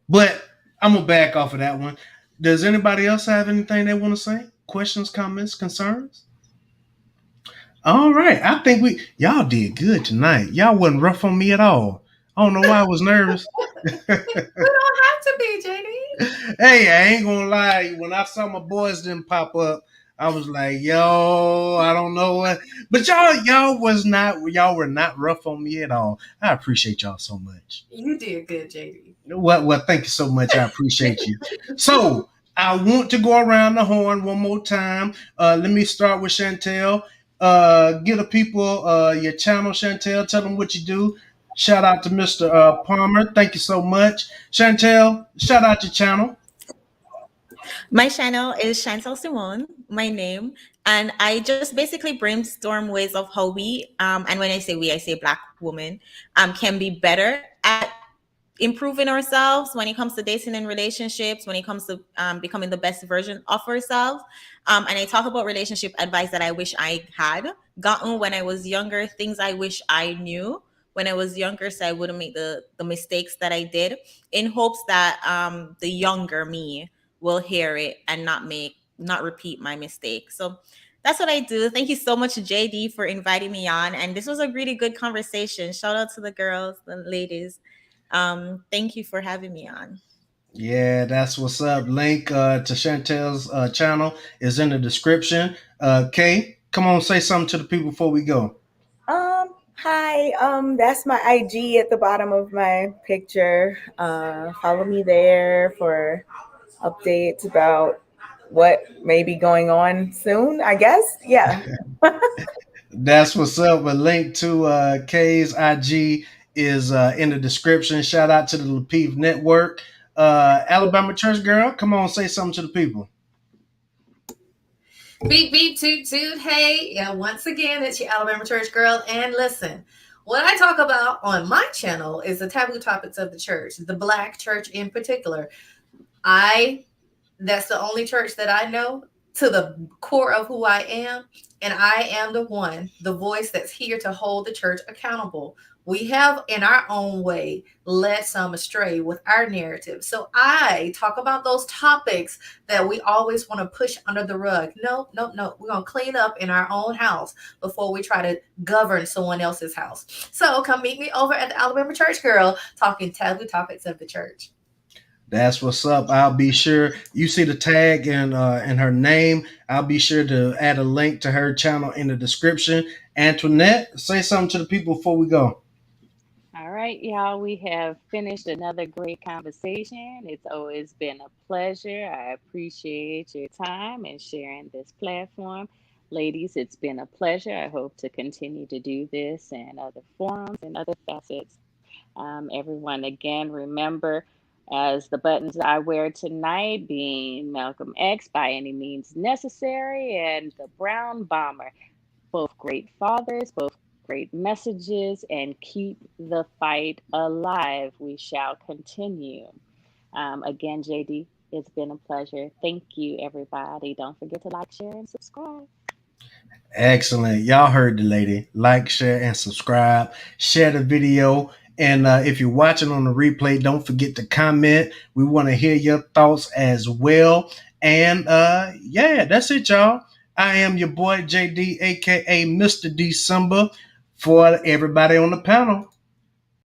But I'm gonna back off of that one. Does anybody else have anything they want to say? Questions, comments, concerns? All right. I think y'all did good tonight. Y'all wasn't rough on me at all. I don't know why I was nervous. We don't have to be, JD. Hey, I ain't gonna lie. When I saw my boys didn't pop up, I was like, yo, I don't know what. But y'all were not rough on me at all. I appreciate y'all so much. You did good, JD. Well, thank you so much. I appreciate you. So I want to go around the horn one more time. Let me start with Chantel. Give the people your channel, Chantel. Tell them what you do. Shout out to Mr. Palmer. Thank you so much. Chantel, shout out your channel. My channel is Chantal Simone, my name, and I just basically brainstorm ways of how we, and when I say we, I say Black women, can be better at improving ourselves when it comes to dating and relationships, when it comes to becoming the best version of ourselves. And I talk about relationship advice that I wish I had gotten when I was younger, things I wish I knew when I was younger so I wouldn't make the mistakes that I did, in hopes that the younger me will hear it and not repeat my mistakes. So that's what I do. Thank you so much, JD, for inviting me on. And this was a really good conversation. Shout out to the girls, the ladies. Thank you for having me on. Yeah, that's what's up. Link to Chantel's channel is in the description. Kay, come on, say something to the people before we go. Hi, that's my IG at the bottom of my picture. Follow me there for updates about what may be going on soon, I guess. Yeah. That's what's up. A link to Kay's IG is in the description. Shout out to the Lapeef Network. Alabama Church Girl, come on, say something to the people. Beep, beep, toot, toot. Hey, yeah, once again, it's your Alabama Church Girl. And listen, what I talk about on my channel is the taboo topics of the church, the Black church in particular. That's the only church that I know to the core of who I am. And I am the one, the voice that's here to hold the church accountable. We have, in our own way, led some astray with our narrative. So I talk about those topics that we always want to push under the rug. No, no, no. We're going to clean up in our own house before we try to govern someone else's house. So come meet me over at the Alabama Church Girl talking taboo topics of the church. That's what's up. I'll be sure you see the tag and her name. I'll be sure to add a link to her channel in the description. Antoinette, say something to the people before we go. All right, y'all, we have finished another great conversation. It's always been a pleasure. I appreciate your time and sharing this platform. Ladies, it's been a pleasure. I hope to continue to do this in other forums and other facets. Everyone, again, remember, as the buttons I wear tonight being Malcolm X by any means necessary and the Brown Bomber, both great fathers, both great messages, and keep the fight alive. We shall continue. Again, JD, it's been a pleasure. Thank you, everybody. Don't forget to like, share, and subscribe. Excellent. Y'all heard the lady. Like, share, and subscribe. Share the video. And if you're watching on the replay, don't forget to comment. We want to hear your thoughts as well. And yeah, that's it, y'all. I am your boy JD, aka Mr. December, for everybody on the panel.